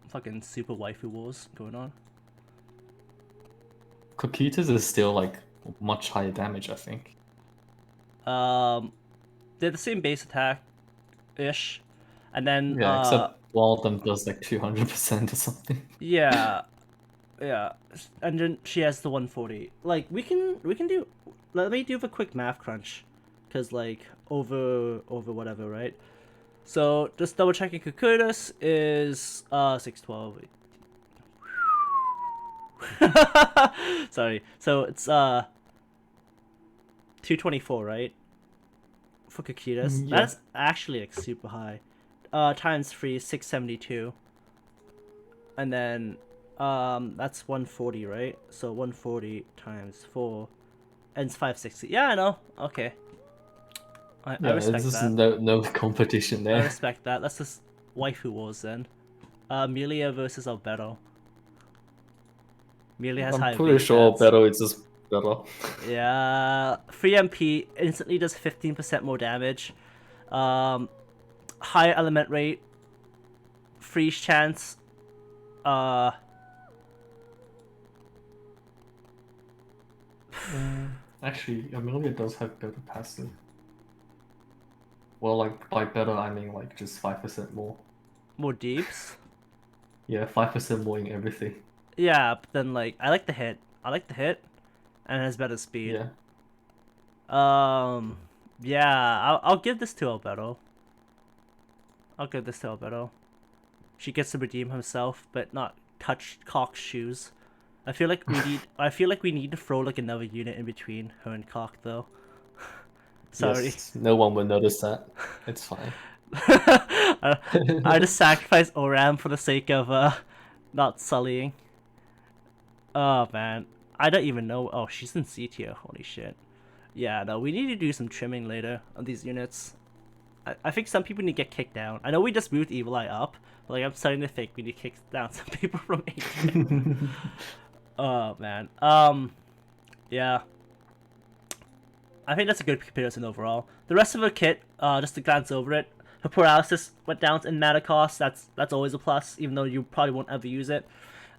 Fucking super waifu wars going on. Coquitas is still like much higher damage, I think. They're the same base attack, ish, and then yeah, except one of them does like 200% or something. Yeah, and then she has the 140. Like we can do. Let me do a quick math crunch, cause like over whatever, right? So just double checking. Kukudas is 612. Sorry. So it's 224, right? For Kukudas. Yeah. That's actually like super high. Times 3 is 672. And then that's 140, right? So 140 times 4 and it's 560. Yeah, I know. Okay. I respect that. No competition there. I respect that. Let's just waifu wars then. Amelia versus Albedo. Amelia has high. I'm pretty sure Albedo is just better. Yeah, 3 MP instantly does 15% more damage. Higher element rate. Freeze chance. Actually, Amelia does have better passive. Well, like by better, I mean like just 5% more. More deeps. Yeah, 5% more in everything. Yeah, but then like I like the hit, and it has better speed. Yeah. Yeah, I'll give this to Albedo. She gets to redeem himself, but not touch Cock's shoes. I feel like we need to throw like another unit in between her and Cock though. Sorry. Yes, no one will notice that. It's fine. I just sacrificed Oram for the sake of not sullying. Oh man, I don't even know. Oh, she's in C tier. Holy shit. Yeah, no, we need to do some trimming later on these units. I think some people need to get kicked down. I know we just moved Evil Eye up, but like I'm starting to think we need to kick down some people from A tier. Oh man. Yeah. I think that's a good comparison overall. The rest of her kit, just to glance over it, her paralysis went down in mana cost. That's always a plus, even though you probably won't ever use it.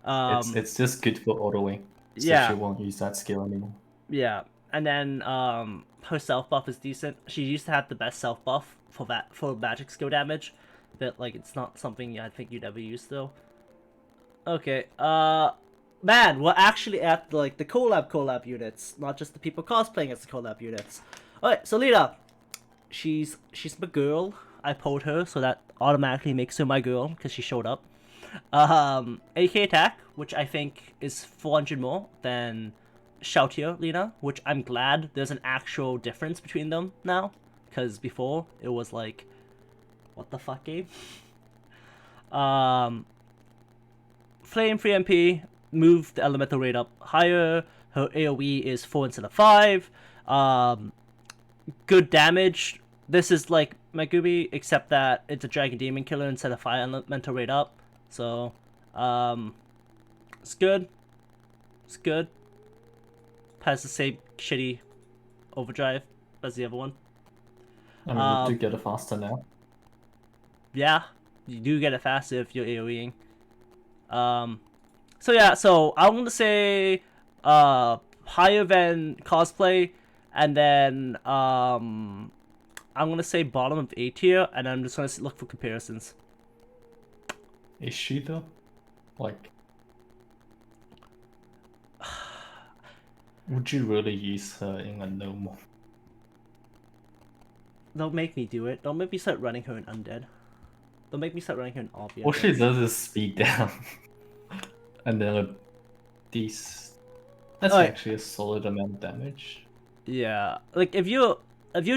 It's just good for autoing, so Yeah, she won't use that skill anymore. yeah. And then her self buff is decent. She used to have the best self buff for magic skill damage, but like it's not something I think you'd ever use though. Okay. Man, we're actually at like the collab units, not just the people cosplaying as the collab units. Alright, so Lita, she's my girl. I pulled her, so that automatically makes her my girl because she showed up. AK attack, which I think is 400 more than Shoutier Lina, which I'm glad there's an actual difference between them now, because before it was like, what the fuck game? Flame 3 MP, move the elemental rate up higher. Her AoE is 4 instead of 5. Good damage. This is like Megumi, except that it's a dragon demon killer instead of 5 elemental rate up. So, it's good. It's good. Has the same shitty overdrive as the other one. I mean, you do get it faster now. Yeah, you do get it faster if you're AoEing. So yeah, so I'm gonna say higher than cosplay, and then I'm gonna say bottom of A tier, and I'm just gonna look for comparisons. Is she though? Like, would you really use her in a normal? Don't make me do it. Don't make me start running her in undead. Don't make me start running her in obvious. All she does is speed down, and then that's actually a solid amount of damage. Yeah, like if you're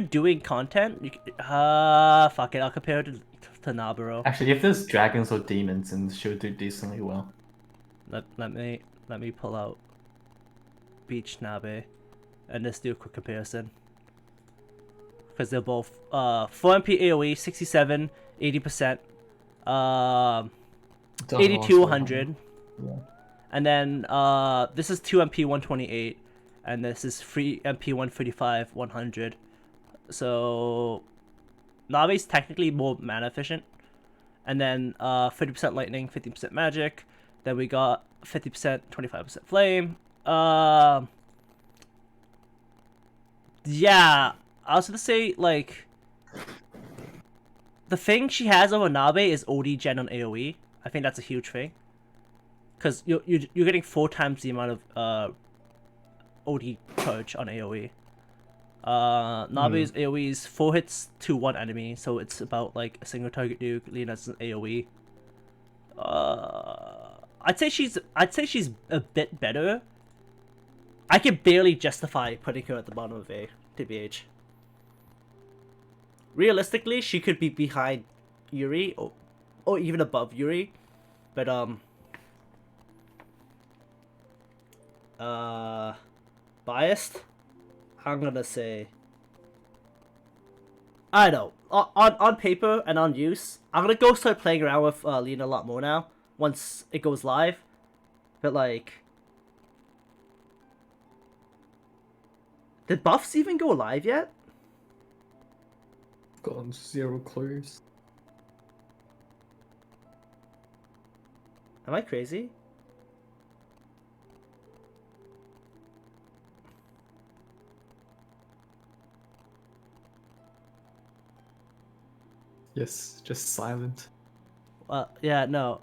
doing content, you fuck it. I'll compare it to Naburo. Actually, if there's dragons or demons, then she'll do decently well. Let me pull out Beach Nabe, and let's do a quick comparison. Because they're both 4 MP AoE 67, 80%, 82 100. Yeah. And then this is 2 MP 128, and this is 3 MP 135 100. So Nave's technically more mana efficient. And then 50% lightning, 50% magic. Then we got 50%, 25% flame. Yeah, I was gonna say like the thing she has over Nabe is OD gen on AoE. I think that's a huge thing. Because you're getting 4 times the amount of OD purge on AoE. Nabe's AoE is 4 hits to 1 enemy, so it's about like a single target nuke. Lena's AoE. I'd say she's a bit better. I can barely justify putting her at the bottom of A, TBH. Realistically, she could be behind Yuri or even above Yuri, but biased, I'm gonna say, I don't know, on paper and on use, I'm gonna go start playing around with Lena a lot more now once it goes live, but like, did buffs even go live yet? Gotten 0 clues. Am I crazy? Yes, just silent. Yeah, no.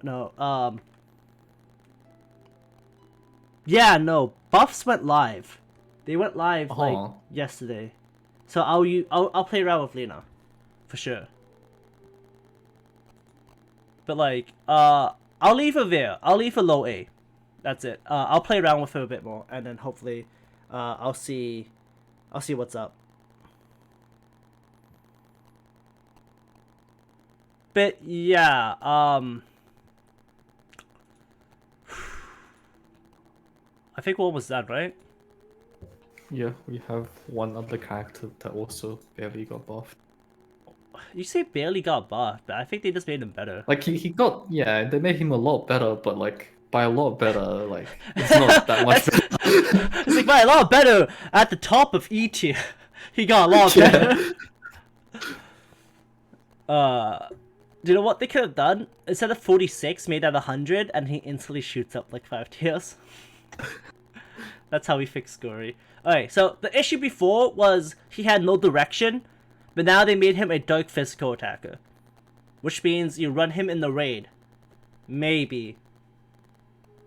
Yeah, no. Buffs went live. They went live like yesterday. So I'll play around with Lena, for sure. But like, I'll leave her there. I'll leave her low A. That's it. I'll play around with her a bit more, and then hopefully, I'll see what's up. But yeah, I think what was that, right? Yeah, we have one other character that also barely got buffed. You say barely got buffed, but I think they just made him better. Like he got, yeah, they made him a lot better, but like by a lot better, like it's not that much better. It's like by a lot better at the top of E tier. He got a lot Yeah. better. Do you know what they could have done? Instead of 46, made that 100, and he instantly shoots up like 5 tiers. That's how we fix Gory. Alright, so the issue before was he had no direction, but now they made him a dark physical attacker. Which means you run him in the raid. Maybe.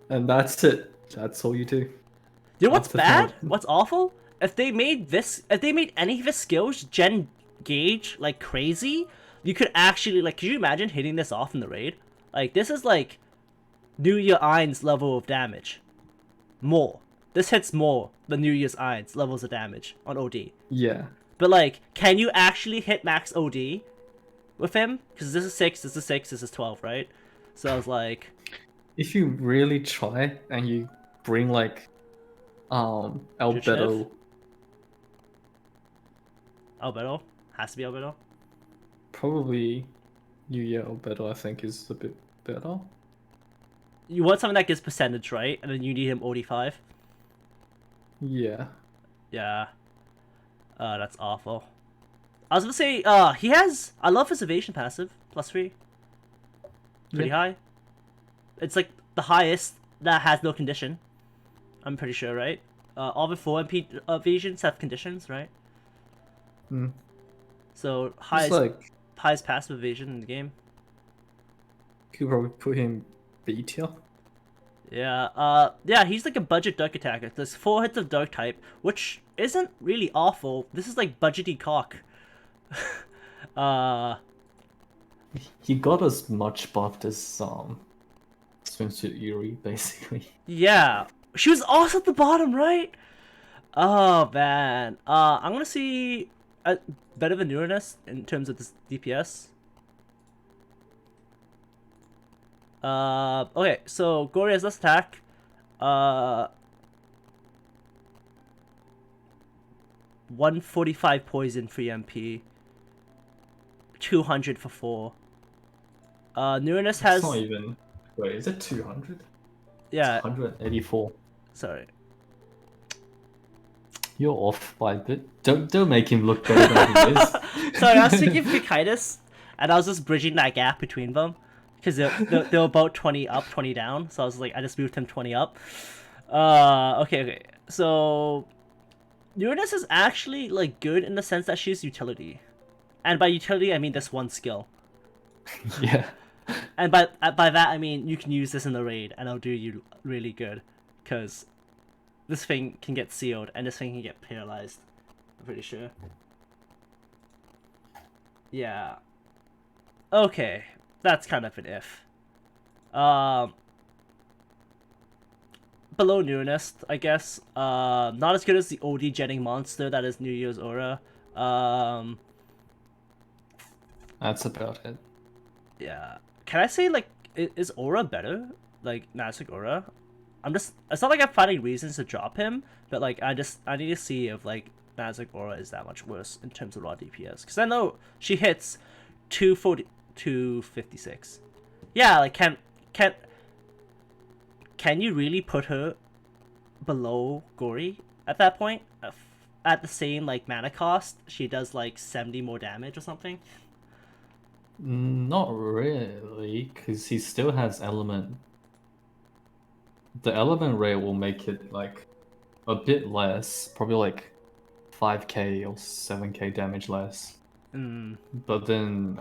And that's it. That's all you do. You know what's After bad? that- What's awful? If they made any of his skills gen gauge like crazy, you could actually like. Could you imagine hitting this off in the raid? Like this is like New Year Ein's level of damage. More. This hits more than New Year's Ein's levels of damage on OD. Yeah. But like, can you actually hit max OD with him? Because this is 6, this is 6, this is 12, right? So I was like, If you really try and you bring like Albedo, Albedo has to be Albedo. probably New Year Albedo I think is a bit better. You want something that gives percentage, right? And then you need him OD5. Yeah. Yeah. That's awful. I was gonna say, he has. I love his evasion passive, +3. Pretty high. It's like the highest that has no condition. I'm pretty sure, right? All the 4 MP evasions have conditions, right? Hmm. So It's highest like highest passive evasion in the game. could probably put him B tier. Yeah, yeah, he's like a budget dark attacker. There's 4 hits of dark type, which isn't really awful. This is like budgety cock. He got as much buffed as Swimsuit Yuri, basically. Yeah, she was also at the bottom, right? Oh man, I'm gonna see better than Uranus in terms of this DPS. Okay, so Gory has less attack. 145 poison for MP. 200 for 4. Uranus has. It's not even. Wait, is it 200? Yeah. 184. Sorry. You're off by a bit. Don't make him look better than he is. Sorry, I was thinking of Kikaitis, and I was just bridging that gap between them. Because they were about 20 up, 20 down. So I was like, I just moved him 20 up. Okay. So, Uranus is actually, like, good in the sense that she's utility. And by utility, I mean this one skill. Yeah. And by that, I mean you can use this in the raid, and it'll do you really good. Because this thing can get sealed, and this thing can get paralyzed. I'm pretty sure. Yeah. Okay. That's kind of an if. Below Newness, I guess. Not as good as the OD jetting monster that is New Year's Aura. That's about it. Yeah. Can I say, like, is Aura better? Like, Nazic Aura? It's not like I'm finding reasons to drop him, but, like, I need to see if, like, Nazic Aura is that much worse in terms of raw DPS. Because I know she hits 256. Yeah, like, can you really put her below Gory at that point? At the same, like, mana cost, she does, like, 70 more damage or something? Not really, because he still has element. The element rate will make it like a bit less, probably like 5k or 7k damage less. But then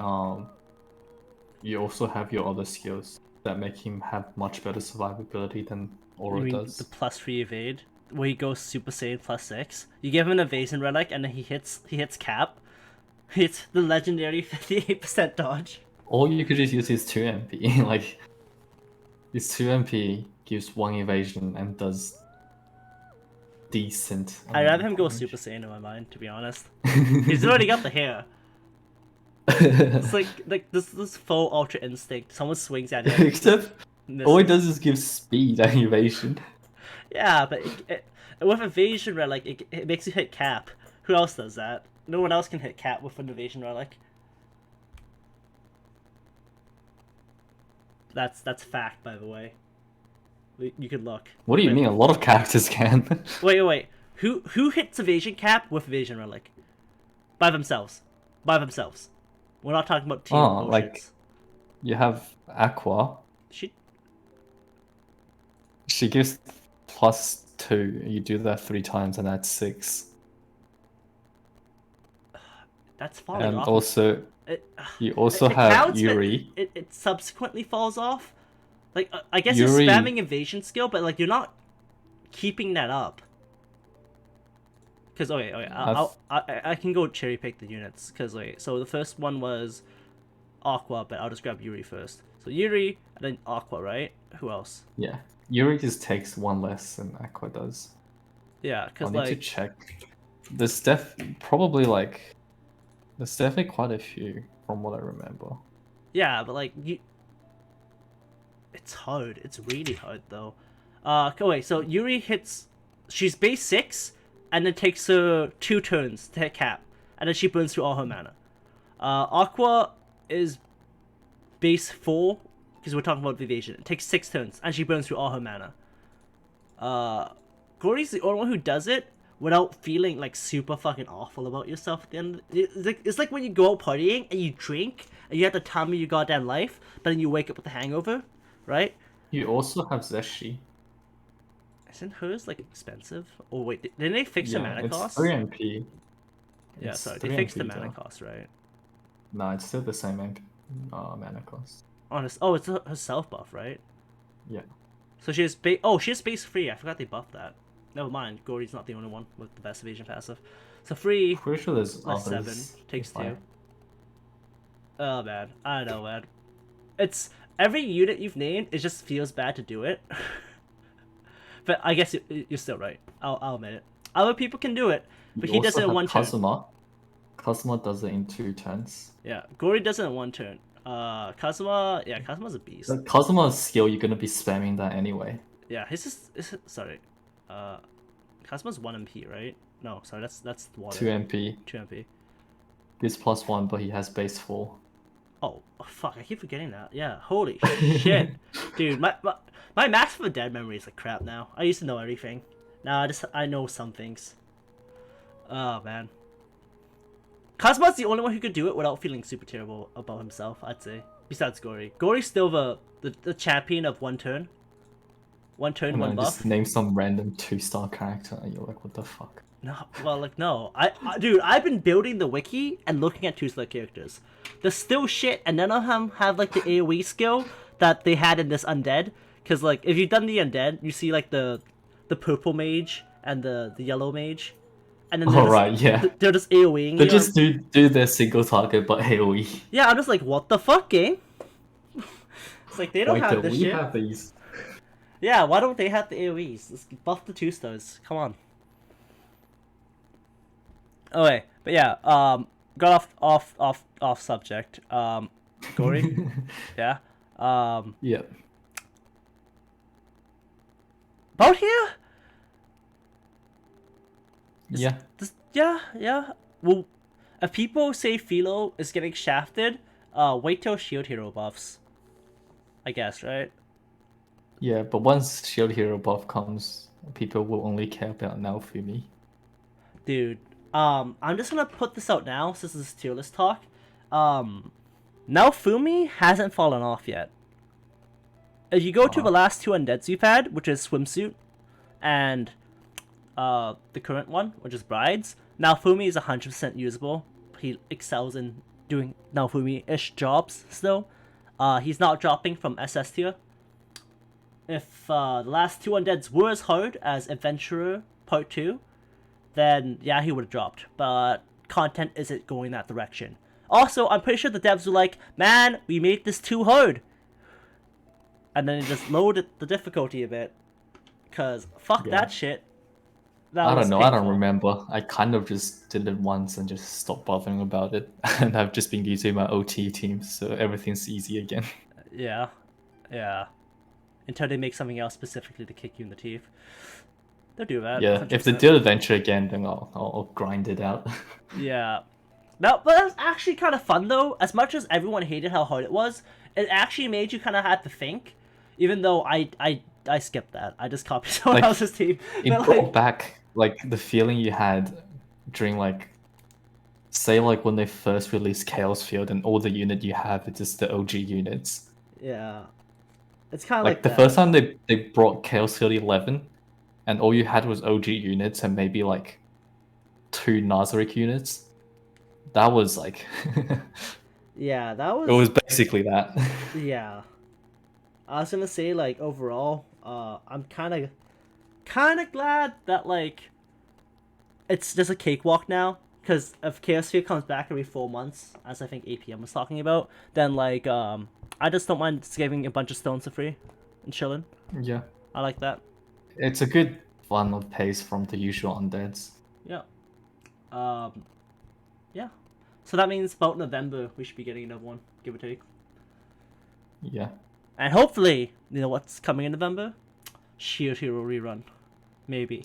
you also have your other skills that make him have much better survivability than Aura You mean does. the +3 evade, where he goes Super Saiyan +6. You give him an evasion relic, and then he hits cap. It's the legendary 58% dodge. Or you could just use his 2 MP. Like his 2 MP gives 1 evasion and does decent. I'd rather him go Super Saiyan in my mind, to be honest. He's already got the hair. It's like this full ultra instinct. Someone swings at it. Except Misses. all it does is give speed and evasion. Yeah, but with evasion relic, it makes you hit cap. Who else does that? No one else can hit cap with an evasion relic. That's fact, by the way. You can look. What do you mean? A lot of characters can. Wait. Who hits evasion cap with evasion relic? By themselves. By themselves. We're not talking about team Oh, potions. like you have Aqua. She gives +2. You do that 3 times, and that's 6. That's falling And off. also, you also it have counts, Yuri. It subsequently falls off. Like I guess Yuri... you're spamming evasion skill, but like you're not keeping that up. Because I can go cherry pick the units. Because so the first one was Aqua, but I'll just grab Yuri first. So Yuri and then Aqua, right? Who else? Yeah, Yuri just takes 1 less than Aqua does. Yeah, because I need to check. There's definitely quite a few from what I remember. Yeah, but like it's hard. It's really hard though. Wait. So Yuri hits. She's base 6, and then takes her 2 turns to hit cap, and then she burns through all her mana. Aqua is base 4 because we're talking about evasion. It takes 6 turns, and she burns through all her mana. Gory's the only one who does it without feeling like super fucking awful about yourself at the end. It's like when you go out partying and you drink and you have to tell me your goddamn life, but then you wake up with a hangover, right? You also have Zeshi. Isn't hers like expensive? Oh wait, didn't they fix the mana cost? 3 MP. Yeah, sorry, they fixed the mana cost, right? No, it's still the same mana cost. Honest. Oh, it's her self buff, right? Yeah. So she has she has base 3. I forgot they buffed that. Never mind. Gory's not the only one with the best evasion passive. So 3 Pretty sure there's plus others. 7 takes 2. Oh man, I don't know, man. It's every unit you've named. It just feels bad to do it. But I guess you're still right. I'll admit it. Other people can do it, but he does it in 1 turn. Kazuma does it in 2 turns. Yeah, Gory does it in 1 turn. Kazuma, yeah, Kazuma's a beast. Kazuma's skill, you're gonna be spamming that anyway. Yeah, sorry. Kazuma's 1 MP, right? No, sorry, that's water. 2 MP. 2 MP. He's +1, but he has base 4. Oh, fuck, I keep forgetting that. Yeah, holy shit. Dude, my Max for the Dead memory is like crap now. I used to know everything. Now I know some things. Oh, man. Kazuma's the only one who could do it without feeling super terrible about himself, I'd say. Besides Gory. Gory's still the champion of 1 turn. 1 turn, 1 buff. Just name some random 2-star character and you're like, what the fuck? No, well, like, no. Dude, I've been building the wiki and looking at 2-star characters. They're still shit, and none of them have, like, the AoE skill that they had in this Undead. Because, like, if you've done the Undead, you see, like, the purple mage and the yellow mage. And then they're just AoEing. They just do their single target, but AoE. Yeah, I'm just like, what the fuck, game? It's like, they don't have this shit. Have these. Yeah, why don't they have the AoEs? Let's buff the 2-stars. Come on. Okay, but yeah, got off subject. Gory? Yeah. Yeah. About here? Yeah. Yeah. Well, if people say Philo is getting shafted, wait till Shield Hero buffs. I guess, right? Yeah, but once Shield Hero buff comes, people will only care about Naofumi. Dude, I'm just gonna put this out now since this is tier list talk. Naofumi hasn't fallen off yet. If you go to the last 2 undeads you've had, which is Swimsuit and the current one, which is Brides, Naofumi is 100% usable. He excels in doing Naofumi-ish jobs still. He's not dropping from SS tier. If the last 2 undeads were as hard as Adventurer Part 2, then yeah, he would have dropped. But content isn't going that direction. Also, I'm pretty sure the devs were like, man, we made this too hard. And then it just lowered the difficulty a bit. Because fuck that shit. That I was don't know. I don't painful. remember. I kind of just did it once and just stopped bothering about it. And I've just been using my OT teams, so everything's easy again. Yeah, yeah. Until they make something else specifically to kick you in the teeth. They'll do that. Yeah, if they 100%. do adventure again, then I'll grind it out. Yeah. No, but that was actually kind of fun though. As much as everyone hated how hard it was, it actually made you kind of have to think. Even though I skipped that. I just copied someone Like, else's team. it But brought like, back like the feeling you had during like, say like when they first released Chaos Field and all the unit you have is just the OG units. yeah, it's kind of Like like the that. first time they brought Chaos Field 11, and all you had was OG units and maybe like 2 Nazarick units. That was like, Yeah, that it was was. basically that. Yeah, I was gonna say like overall, I'm kind of glad that like it's just a cakewalk now. Because if Chaos Sphere comes back every 4 months, as I think APM was talking about, then like I just don't mind just giving a bunch of stones for free and chilling. Yeah, I like that. it's a good fun of pace from the usual undeads. Yeah. Um. Yeah. So that means about November we should be getting another one, give or take. Yeah. And hopefully, you know what's coming in November? Shield Hero rerun. Maybe.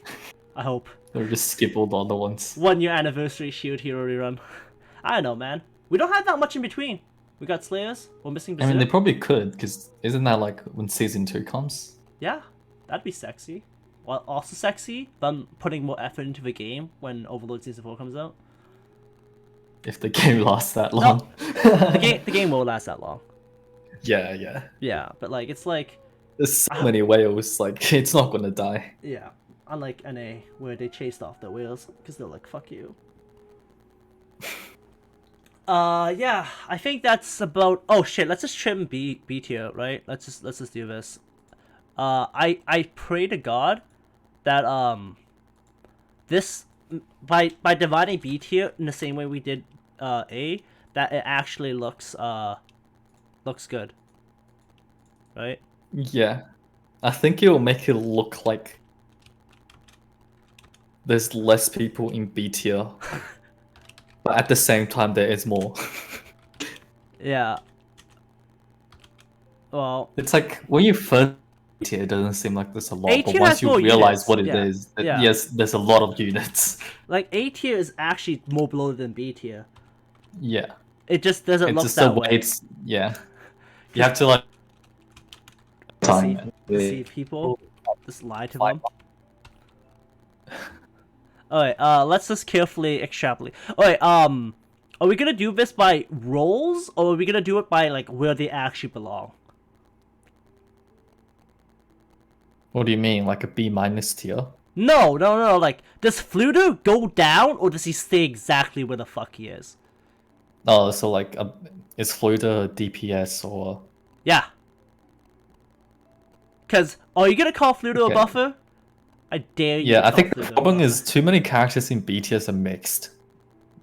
I hope. Or just skip all the other ones. 1 year anniversary Shield Hero rerun. I don't know, man. We don't have that much in between. We got Slayers. We're missing I Berserk. mean, they probably could, because isn't that like when season 2 comes? Yeah, that'd be sexy. Well, also sexy, them putting more effort into the game when Overlord Season 4 comes out. If the game lasts that long. The game won't last that long. Yeah, yeah. Yeah, but like, it's like, There's so many whales, like, it's not gonna die. yeah. Unlike NA, where they chased off the whales, because they're like, fuck you. Yeah, I think that's about. Oh shit, let's just trim B tier, right? Let's just do this. I pray to God that this by dividing B tier in the same way we did A, that it actually looks good, right? Yeah. I think it will make it look like there's less people in B tier. But at the same time, there is more. Yeah. Well, It's like when you first B tier, it doesn't seem like there's a lot. A But tier once has you more realize units, what it yeah, is, yeah. yes, there's a lot of units. Like A tier is actually more bloated than B tier. Yeah. It just doesn't It's look just that the way way. it's. Yeah. You have to like. Deceive people. Just lie to them. Alright, let's just carefully extrapolate. Alright, are we gonna do this by roles, or are we gonna do it by, like, where they actually belong? What do you mean, like a B minus tier? No, like, does Fluter go down, or does he stay exactly where the fuck he is? Oh, so like, is Floater DPS or? Yeah. Cause, are you gonna call Fluter Okay. a buffer? I dare you Yeah, to I call think the Fluter a problem buffer. is too many characters in BTS are mixed.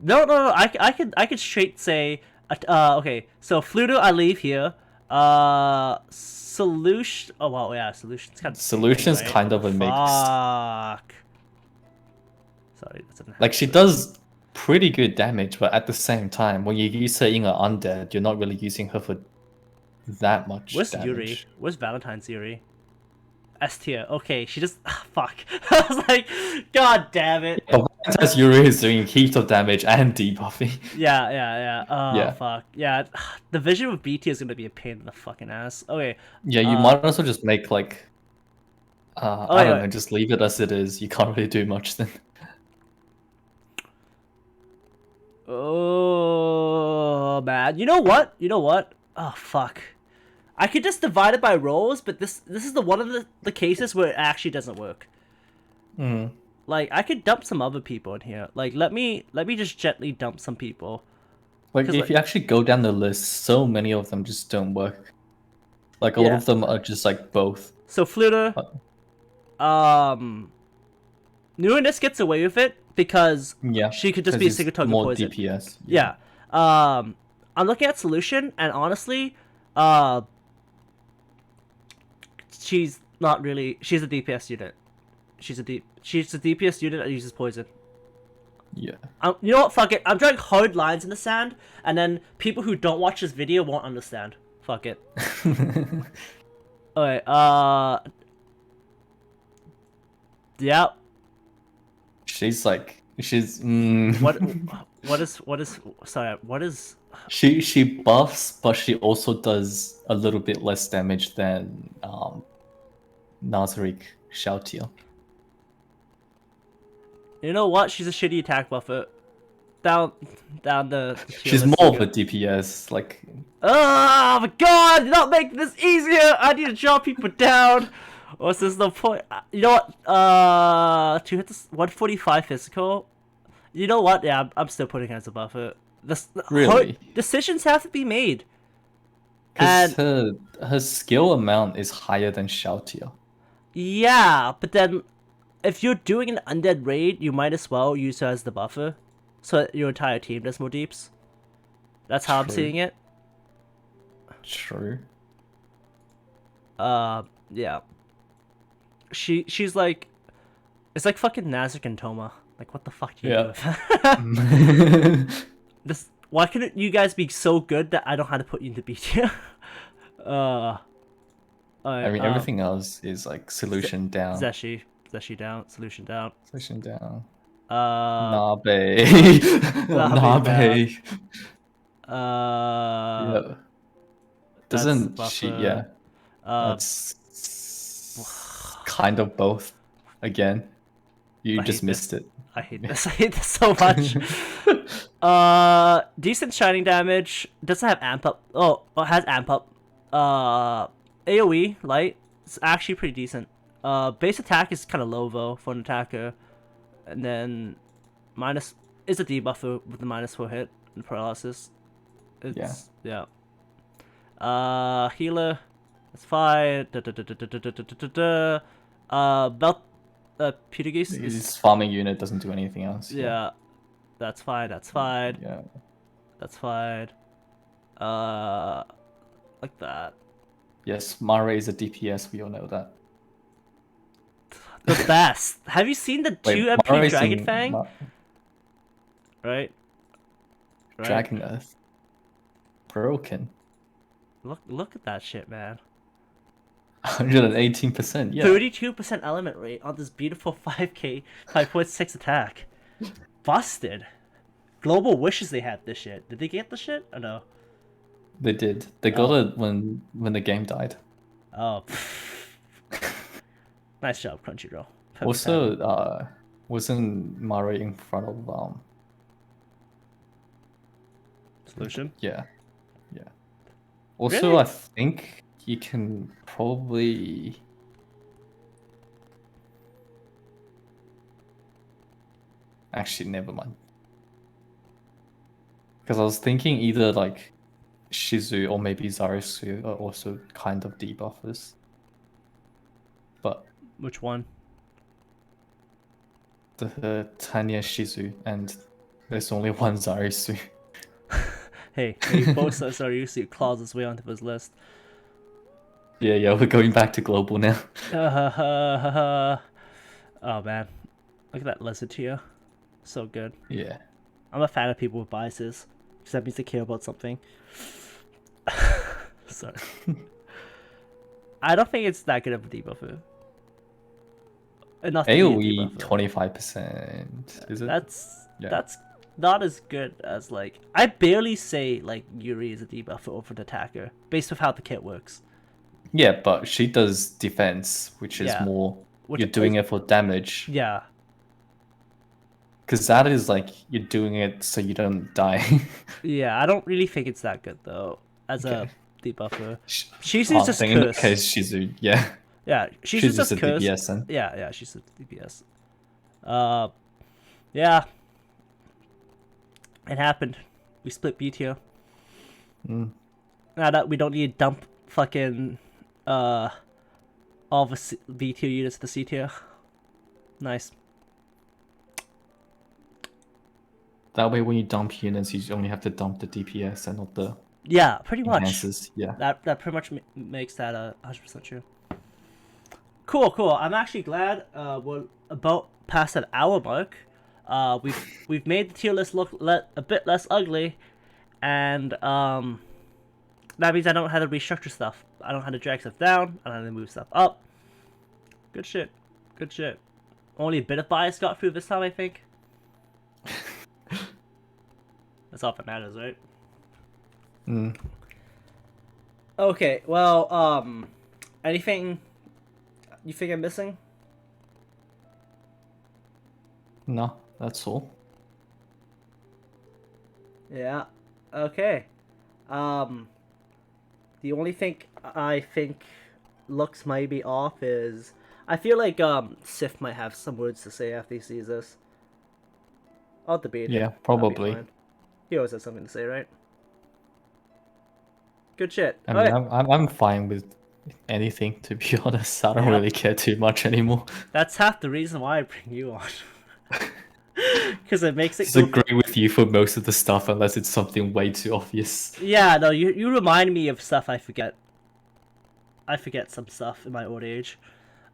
No, I could straight say, okay, so Fluter I leave here, Solution, oh wow, yeah, Solution's kind of Solution's right? kind of a mixed. Fuck. Sorry, that's an Like she does pretty good damage, but at the same time, when you use her in an undead, you're not really using her for that much Where's damage. Yuri? Where's Valentine's Yuri? S tier. Okay, she just fuck. I was like, god damn it. But Valentine's Yuri is doing heaps of damage and debuffing. Yeah. Oh Yeah. fuck. Yeah, the vision with BT is gonna be a pain in the fucking ass. Okay. Yeah, you might also just make like, Oh, I don't know, just leave it as it is. You can't really do much then. Oh man. You know what? Oh fuck. I could just divide it by roles, but this is the one of the cases where it actually doesn't work. Mm. Like I could dump some other people in here. Like let me just gently dump some people. Like if you actually go down the list, so many of them just don't work. Like a lot of them are just like both. So Fluter, Newness gets away with it because she could just be a single target more poison. DPS. Yeah. I'm looking at Solution, and honestly, she's not really. She's a DPS unit. She's a DPS unit that uses poison. Yeah. You know what? Fuck it. I'm drawing hard lines in the sand, and then people who don't watch this video won't understand. Fuck it. Alright, yeah. She's what is she buffs, but she also does a little bit less damage than Nazarick Shoutier. You know what? She's a shitty attack buffer. Down the tier She's list more again. of a DPS, like. Oh my god! You're not making this easier! I need to draw people down! What's this no point? You know what? To hit this 145 physical. You know what? Yeah, I'm still putting her as a buffer. Really? Decisions have to be made. Because her skill amount is higher than Shoutier. Yeah, but then if you're doing an undead raid, you might as well use her as the buffer, so that your entire team does more deeps. That's how I'm seeing it. True. Yeah. She's like, it's like fucking Nazarick and Toma. Like, what the fuck do you do? Why couldn't you guys be so good that I don't know how to put you into B tier? I mean, everything else is like solution down. Zeshi down. Solution down. Solution down. Nabe. Nabe. Yeah. Doesn't she? Yeah. That's kind of both. Again, you just missed it. I hate this. I hate this so much. Decent shining damage. Doesn't have amp up. Oh, it has amp up. AoE light. It's actually pretty decent. Base attack is kind of low though for an attacker, and then minus is a debuffer with the -4 hit and paralysis. Yeah. Healer. That's fine. Belt. Putigis his farming unit doesn't do anything else. Yeah. That's fine. That's fine. Yeah. That's fine. Like that. Yes, Mara is a DPS. We all know that. The best. Have you seen the 2 MP Dragon Fang? Right. Dragon Earth. Broken. Look at that shit, man. 118%. Yeah. 32% element rate on this beautiful 5k 5.6 attack. Busted. Global wishes they had this shit. Did they get the shit? Or no? They did. They got it when the game died. Oh. Nice job, Crunchyroll. Also, wasn't Mara in front of Solution? Yeah. Also, really? I think you can probably. Actually, never mind. Because I was thinking either like Shizu or maybe Zarisu are also kind of debuffers. But which one? The Tanya Shizu, and there's only one Zarisu. Hey, both Zarisu claws his way onto his list. Yeah, we're going back to global now. Oh man, look at that lizard tier. So good. Yeah. I'm a fan of people with biases, because that means they care about something. Sorry. I don't think it's that good of a debuffer. Enough to AoE 25%. Is it? That's not as good as like I barely say like Yuri is a debuffer over an attacker based off how the kit works. Yeah, but she does defense, which is more you're doing it for damage. Yeah. Because that is like you're doing it so you don't die. Yeah, I don't really think it's that good though as a debuffer. She's just in the case Shizu, yeah. Yeah, she's just a cursed. DPS then. Yeah, she's a DPS. Yeah. It happened. We split B tier. Now that we don't need to dump fucking all the B tier units to the C tier. Nice. That way, when you dump units, you only have to dump the DPS and not the pretty much. enhances. Yeah. That pretty much makes that 100% true. Cool. I'm actually glad we're about past that hour mark. We've made the tier list look a bit less ugly, and that means I don't have to restructure stuff. I don't have to drag stuff down. I don't have to move stuff up. Good shit. Only a bit of bias got through this time, I think. That's all that matters, right? Okay, well, anything you think I'm missing? No, that's all. Yeah. Okay. The only thing I think looks might be off is I feel like Sif might have some words to say after he sees this. I'll debate. Yeah, That'll be probably. fine. He always has something to say, right? Good shit. I mean, I'm fine with anything, to be honest. I don't Yeah. really care too much anymore. That's half the reason why I bring you on. Because it makes it Just agree with you for most of the stuff, unless it's something way too obvious. Yeah, no, you remind me of stuff I forget. I forget some stuff in my old age.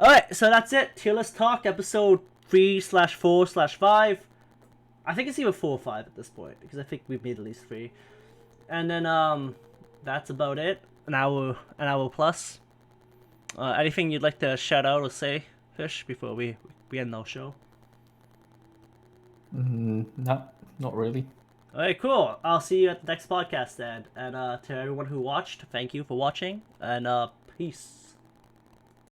Alright, so that's it. Tier list talk, episode 3/4/5. I think it's either 4 or 5 at this point, because I think we've made at least 3. And then that's about it. An hour plus. Anything you'd like to shout out or say, Fish, before we end our show? No, not really. Alright, cool. I'll see you at the next podcast then. And to everyone who watched, thank you for watching. And peace.